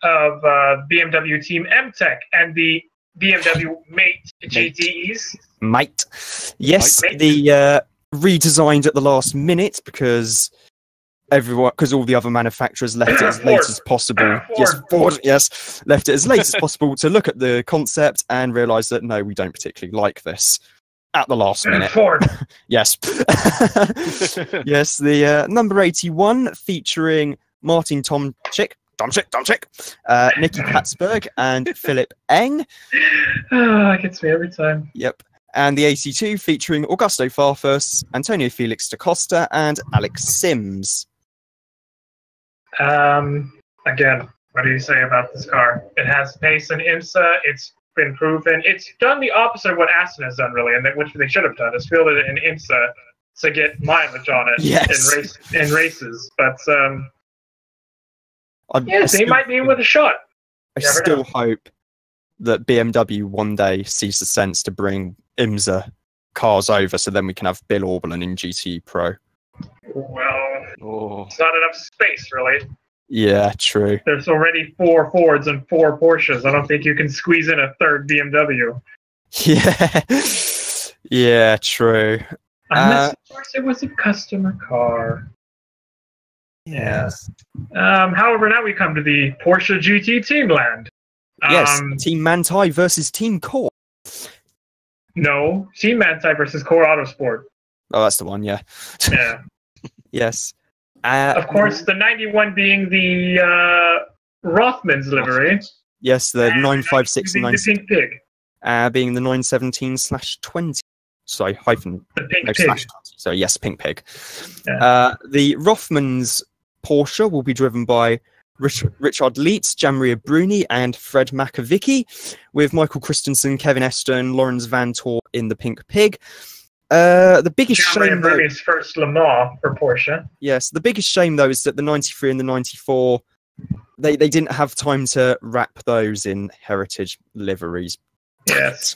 B: of BMW Team M-Tech and the BMW Mate GTEs.
C: Mate. Yes, the redesigned at the last minute because all the other manufacturers left it as late as possible. Ford, left it as late as possible to look at the concept and realise that no, we don't particularly like this. At the last minute.
B: Ford.
C: Yes. Yes, the number 81 featuring Martin Tomczyk, Nicky Katzberg, and Philip Eng.
B: It gets me every time.
C: Yep. And the 82 featuring Augusto Farfus, Antonio Felix da Costa, and Alex Sims.
B: Again, what do you say about this car? It has pace and IMSA. It's been proven. It's done the opposite of what Aston has done, really, and which they should have done, is fielded it in IMSA to get mileage on it in races. But they might be in with a shot.
C: I still hope that BMW one day sees the sense to bring IMSA cars over, so then we can have Bill Auberlen in GT Pro.
B: Well, it's not enough space, really.
C: Yeah, true.
B: There's already 4 Fords and 4 Porsches. I don't think you can squeeze in a third BMW.
C: Yeah, true.
B: Unless, of course, it was a customer car.
C: Yes.
B: However, now we come to the Porsche GT team land.
C: Yes, Team Manthey versus Team Core.
B: No, Team Manthey versus Core Autosport.
C: Oh, that's the one, yeah.
B: Yeah.
C: Yes.
B: Of course, the 91 being the Rothmans livery.
C: Yes, the 956 and
B: the Pink Pig.
C: Being the 917/20. Sorry, hyphen.
B: The Pink Pig.
C: So yes, Pink Pig.
B: Yeah.
C: The Rothmans Porsche will be driven by Richard Leitz, Jamria Bruni, and Fred Makovicky, with Michael Christensen, Kevin Eston, Lawrence Van Tor in the Pink Pig. The biggest shame, though,
B: Bruni's first Le Mans for Porsche.
C: Yes, the biggest shame though is that the 93 and the 94, they didn't have time to wrap those in heritage liveries.
B: Yes.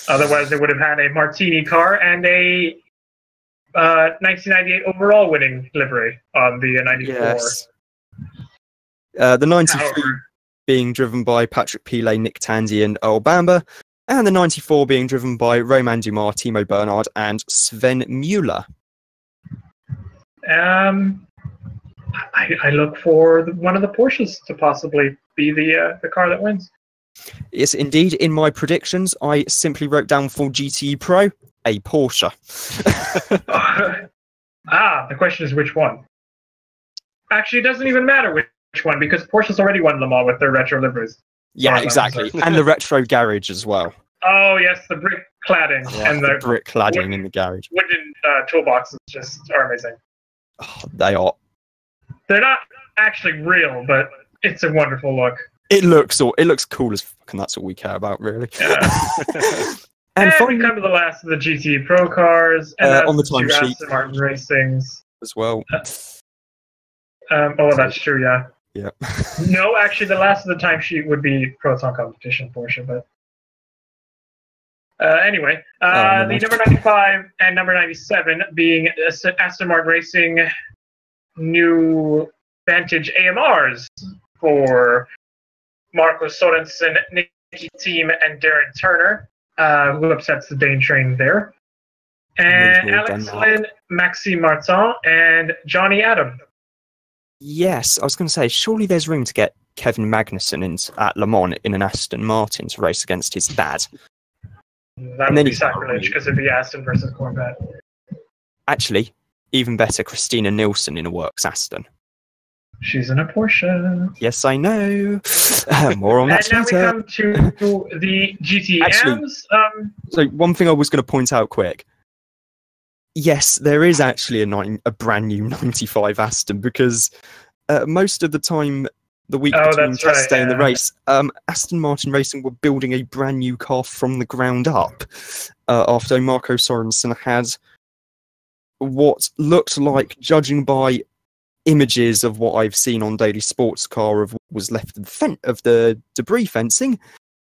B: Otherwise, they would have had a Martini car and a 1998 overall winning livery on the 94.
C: Yes. The 93 being driven by Patrick Pilet, Nick Tandy, and Earl Bamber, and the 94 being driven by Romain Dumas, Timo Bernard, and Sven Mueller.
B: I look for one of the Porsches to possibly be the car that wins.
C: Yes, indeed. In my predictions, I simply wrote down for GT Pro, a Porsche.
B: The question is which one? Actually, it doesn't even matter which one, because Porsche's already won Le Mans with their retro liveries.
C: Yeah, exactly. And the retro garage as well.
B: Oh, yes, the brick cladding.
C: Yeah, and the brick cladding in the garage.
B: Wooden toolboxes just are amazing.
C: Oh, they are.
B: They're not actually real, but it's a wonderful look.
C: It looks cool as fuck, and that's all we care about, really.
B: Yeah. and we come to the last of the GT Pro cars, and
C: on the timesheet,
B: Aston Martin Racings
C: as well.
B: That's true, yeah.
C: Yeah.
B: No, actually, the last of the timesheet would be Proton Competition Porsche, but anyway, the number 95 and number 97 being Aston Martin Racing new Vantage AMRs for Marco Sorensen, Nicky Thiem, and Darren Turner, who upsets the Dane train there, and Alex Lynn, Maxime Martin, and Johnny Adam.
C: Yes, I was going to say, surely there's room to get Kevin Magnussen at Le Mans in an Aston Martin to race against his dad.
B: That would be sacrilege, because it'd be Aston versus Corvette.
C: Actually, even better, Christina Nielsen in a works Aston.
B: She's in a Porsche.
C: Yes, I know. More on that.
B: And now we come to the GTMs.
C: Actually, so one thing I was going to point out quick. Yes, there is actually a brand new 95 Aston, because most of the time, the week between test day and the race, Aston Martin Racing were building a brand new car from the ground up after Marco Sorensen had what looked like, judging by images of what I've seen on Daily Sports Car of what was left of the debris fencing,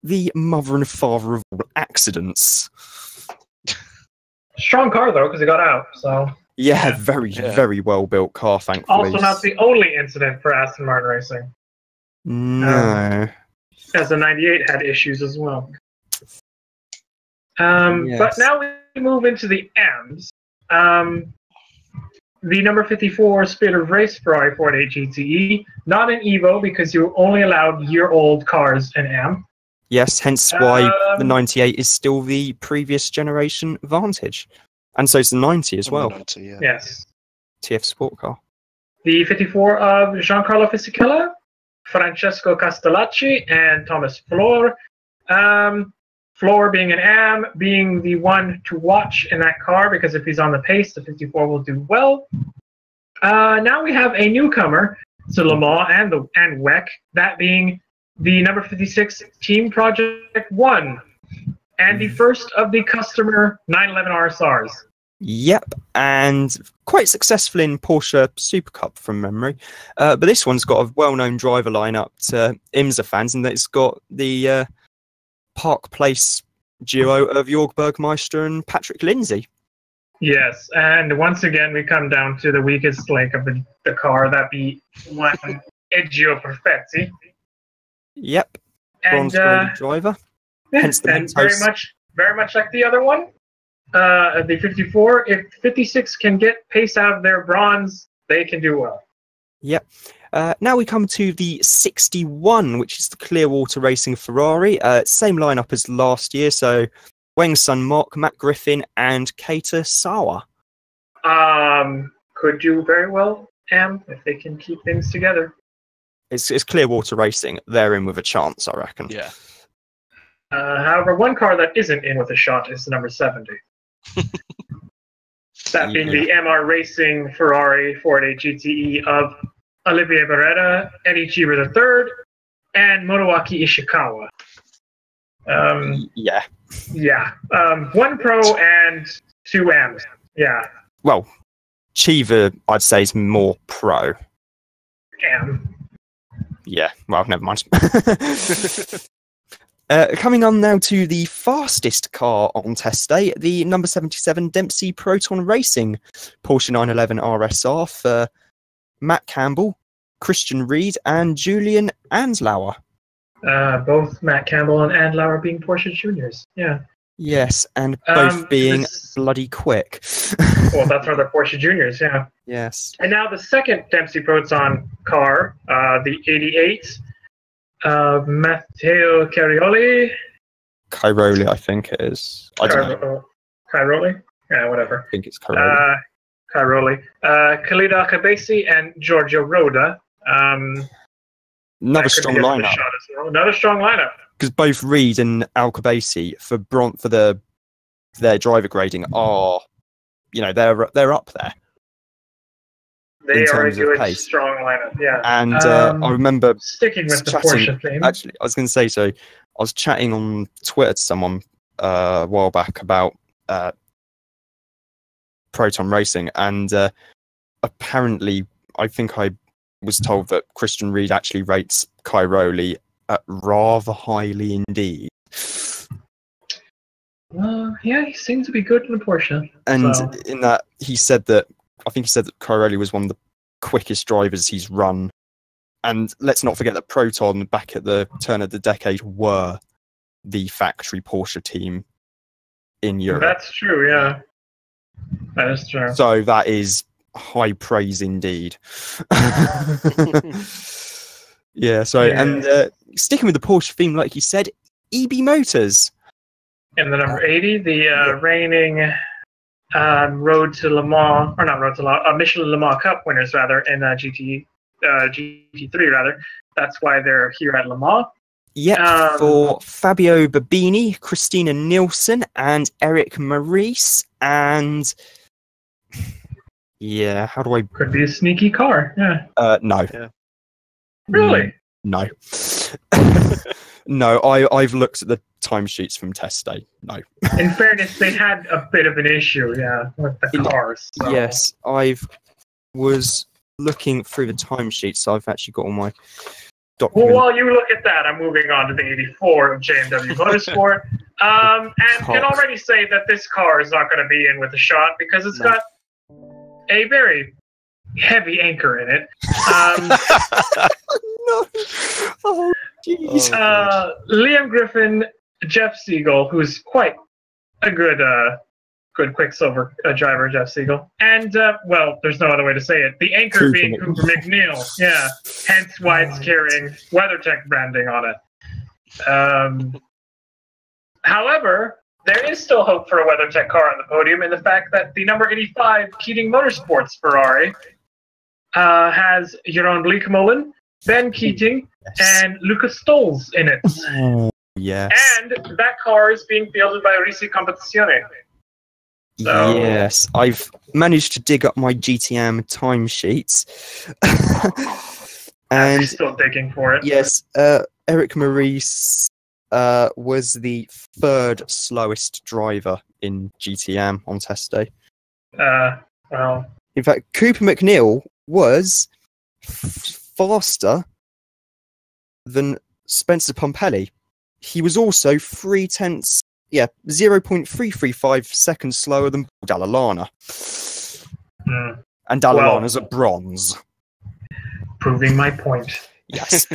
C: the mother and father of all accidents.
B: Strong car, though, because it got out, so...
C: Yeah, very well-built car, thankfully.
B: Also not the only incident for Aston Martin Racing.
C: No.
B: As the 98 had issues as well. But now we move into the M's. The number 54 Spirit of Race Ferrari 48 GTE, not an Evo, because you're only allowed year-old cars in M.
C: Yes, hence why the 98 is still the previous generation Vantage. And so is the 90 as well.
D: 90, yeah.
B: Yes.
C: TF Sport Car.
B: The 54 of Giancarlo Fisichella, Francesco Castellacci, and Thomas Flor. Flor being an AM, being the one to watch in that car, because if he's on the pace, the 54 will do well. Now we have a newcomer to Le Mans and WEC, that being the number 56 Team Project 1 and the first of the customer 911 RSRs.
C: Yep, and quite successful in Porsche Super Cup from memory. But this one's got a well-known driver lineup to IMSA fans, and it's got the Park Place duo of Jörg Bergmeister and Patrick Lindsay.
B: Yes, and once again we come down to the weakest link of the car, that be one Eggio Perfetti.
C: Yep,
B: And
C: bronze-graded driver. Hence the
B: and very much like the other one, the 54. If 56 can get pace out of their bronze, they can do well.
C: Yep. Now we come to the 61, which is the Clearwater Racing Ferrari. Same lineup as last year, so Wang Sun Mok, Matt Griffin, and Keita Sawa.
B: Could do very well, if they can keep things together.
C: It's Clearwater Racing. They're in with a chance, I reckon.
D: Yeah.
B: However, one car that isn't in with a shot is the number 70. That being the MR Racing Ferrari 488 GTE of Olivier Beretta, Eddie Cheever III, and Motowaki Ishikawa.
C: Yeah.
B: Yeah. One pro and two M's. Yeah.
C: Well, Cheever, I'd say, is more pro.
B: M.
C: Yeah, well, never mind. Coming on now to the fastest car on test day, the number 77 Dempsey Proton Racing Porsche 911 RSR for Matt Campbell, Christian Reed, and Julian Anslauer.
B: Both Matt Campbell and Anslauer being Porsche Juniors. Yeah.
C: Yes, and both being bloody quick.
B: Well, that's why they're Porsche Juniors, yeah.
C: Yes.
B: And now the second Dempsey Proton car, the 88 of Matteo Carioli.
C: Cairoli, I think it is. I don't know.
B: Cairoli? Yeah, whatever.
C: I think it's Cairoli.
B: Cairoli. Khalid Al-Khabasi and Giorgio Roda.
C: Another strong lineup.
B: Well. Another strong lineup.
C: Because both Reed and Al-Khabasi for their driver grading are, they're up there.
B: They are a good, strong lineup, yeah.
C: And I remember
B: sticking with the Porsche theme.
C: Actually, I was going to say, so I was chatting on Twitter to someone a while back about Proton Racing, and apparently, I think I was told that Christian Reed actually rates Cairoli rather highly indeed.
B: Yeah, he seems to be good in the Porsche.
C: And in that, I think he said that Cairoli was one of the quickest drivers he's run. And let's not forget that Proton, back at the turn of the decade, were the factory Porsche team in Europe.
B: That's true, yeah. That is true.
C: So that is high praise indeed. Yeah, and sticking with the Porsche theme, like you said, EB Motors.
B: And the number 80, the reigning Road to Le Mans, or not Road to Le Mans, Michelin Le Mans Cup winners, rather, in GT3, rather. That's why they're here at Le Mans.
C: Yeah, for Fabio Babini, Christina Nielsen, and Eric Maurice, and... Yeah, how do I...
B: Could be a sneaky car, yeah.
C: No.
D: Yeah.
B: Really?
C: No. No, I've looked at the timesheets from test day. No.
B: In fairness, they had a bit of an issue, yeah, with the cars. So.
C: Yes, I was looking through the timesheets, so I've actually got all my documents.
B: Well, while you look at that, I'm moving on to the 84 of J&W Motorsport, and can already say that this car is not going to be in with a shot because it's got a very heavy anchor in it.
C: No. Oh, jeez.
B: Liam Griffin, Jeff Siegel, who's quite a good Quicksilver driver, Jeff Siegel. And, well, there's no other way to say it. The anchor being Cooper McNeil. Yeah. Hence why it's carrying WeatherTech branding on it. However, there is still hope for a WeatherTech car on the podium in the fact that the number 85 Keating Motorsports Ferrari has Jeroen Bleekemolen, Ben Keating, and Lucas Stolz in it.
C: Oh, yes.
B: And that car is being fielded by Risi Competizione. So,
C: yes, I've managed to dig up my GTM timesheets.
B: We're
C: And
B: still digging for it.
C: yes, Eric Maurice was the third slowest driver in GTM on test day.
B: Well,
C: In fact, Cooper McNeil was faster than Spencer Pompelli. He was also 0.335 seconds slower than Dallalana. And Dallalana's a bronze.
B: proving my point.
C: Yes.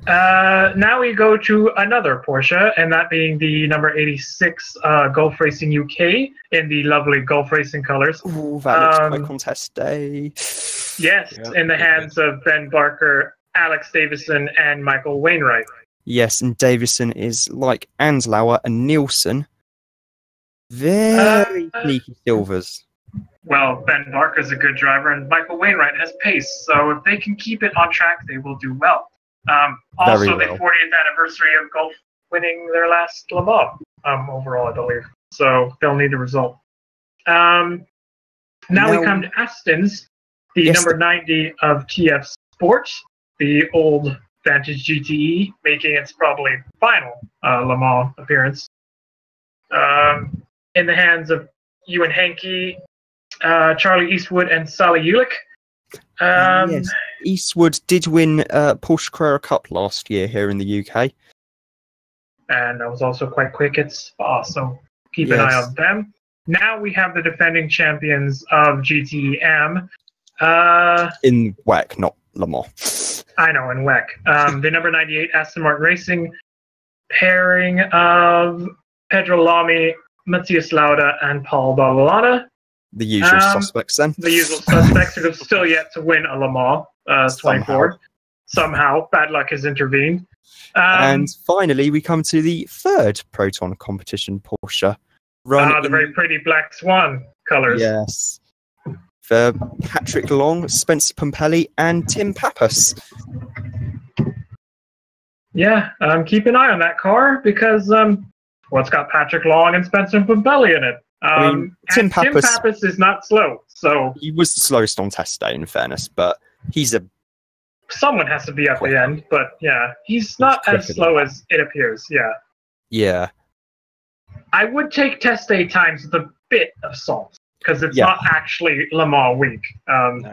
B: Now we go to another Porsche, and that being the number 86 Gulf Racing UK in the lovely Gulf Racing colors.
C: Ooh, that looks like contest day.
B: Yes, in the hands of Ben Barker, Alex Davison, and Michael Wainwright.
C: Yes, and Davison is like Anslauer and Nielsen. Very sneaky silvers.
B: Well, Ben Barker's a good driver, and Michael Wainwright has pace, so if they can keep it on track, they will do well. Also, the 40th anniversary of Gulf winning their last Le Mans overall, I believe. So they'll need a result. Now we come to Aston's, the number 90 of TF Sport, the old Vantage GTE, making its probably final Le Mans appearance. In the hands of Ewan Hankey, Charlie Eastwood, and Sally Ulick.
C: Yes. Eastwood did win Porsche Carrera Cup last year here in the UK.
B: And that was also quite quick at Spa, so keep an eye on them. Now we have the defending champions of GTM.
C: In WEC, not Le Mans.
B: I know, in WEC. The number 98 Aston Martin Racing pairing of Pedro Lamy, Matthias Lauda, and Paul Dallalana.
C: The usual suspects then.
B: The usual suspects who have still yet to win a Le Mans 24. Somehow. Bad luck has intervened.
C: And finally, we come to the third Proton competition Porsche.
B: The very pretty Black Swan colours.
C: Yes. For Patrick Long, Spencer Pompelli, and Tim Pappas.
B: Yeah, keep an eye on that car because it's got Patrick Long and Spencer Pompelli in it. Tim Pappas is not slow, so
C: he was the slowest on test day, in fairness, but
B: someone has to be at the end. But yeah, he's not as slow as it appears. Yeah. I would take test day times with a bit of salt because it's not actually Le Mans week.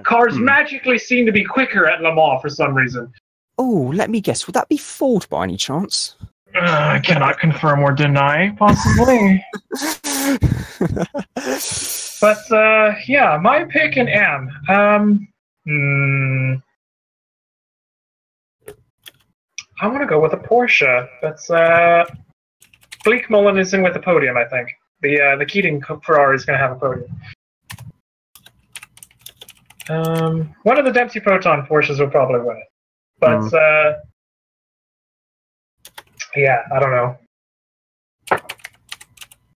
B: Cars magically seem to be quicker at Le Mans for some reason.
C: Oh, let me guess. Would that be Ford by any chance?
B: I cannot confirm or deny, possibly. But, my pick and Anne. I want to go with a Porsche. That's, Bleak Mullen is in with the podium, I think. The Keating Ferrari is going to have a podium. One of the Dempsey Proton Porsches will probably win it. But, I don't know.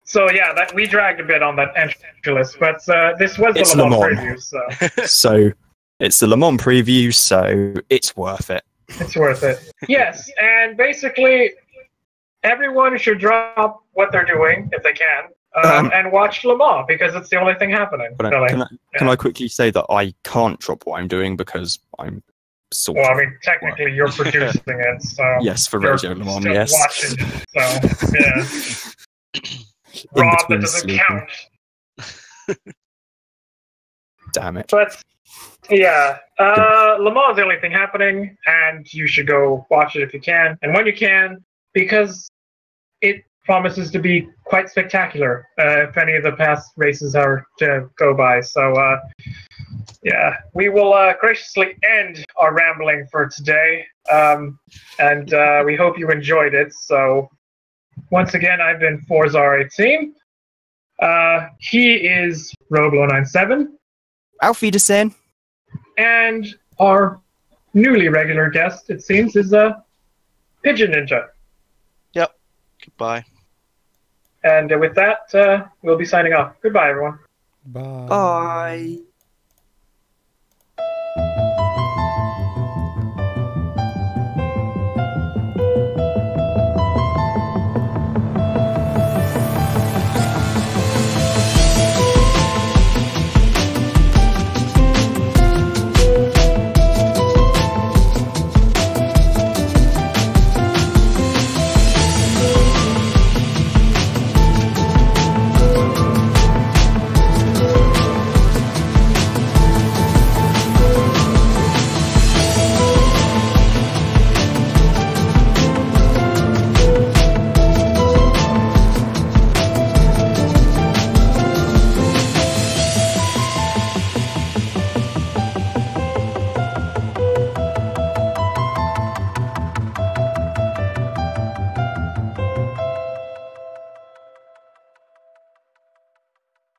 B: So we dragged a bit on that entry list, but this was the Le Mans preview, so.
C: So it's the Le Mans preview, so it's worth it.
B: It's worth it. Yes, and basically everyone should drop what they're doing if they can, and watch Le Mans because it's the only thing happening.
C: Can I quickly say that I can't drop what I'm doing because I'm
B: Well, I mean, technically you're producing it, so
C: yes, for Radio Le Mans, yes.
B: Watching, so yeah. Rob, that doesn't count.
C: Damn it.
B: But Le Mans is the only thing happening, and you should go watch it if you can, and when you can, because it promises to be quite spectacular if any of the past races are to go by. So, we will graciously end our rambling for today, and we hope you enjoyed it. So, once again, I've been Forza R18. He is Roblo97.
C: Auf Wiedersehen.
B: And our newly regular guest, it seems, is Pigeon Ninja.
D: Yep. Goodbye.
B: And with that, we'll be signing off. Goodbye, everyone.
C: Bye. Bye.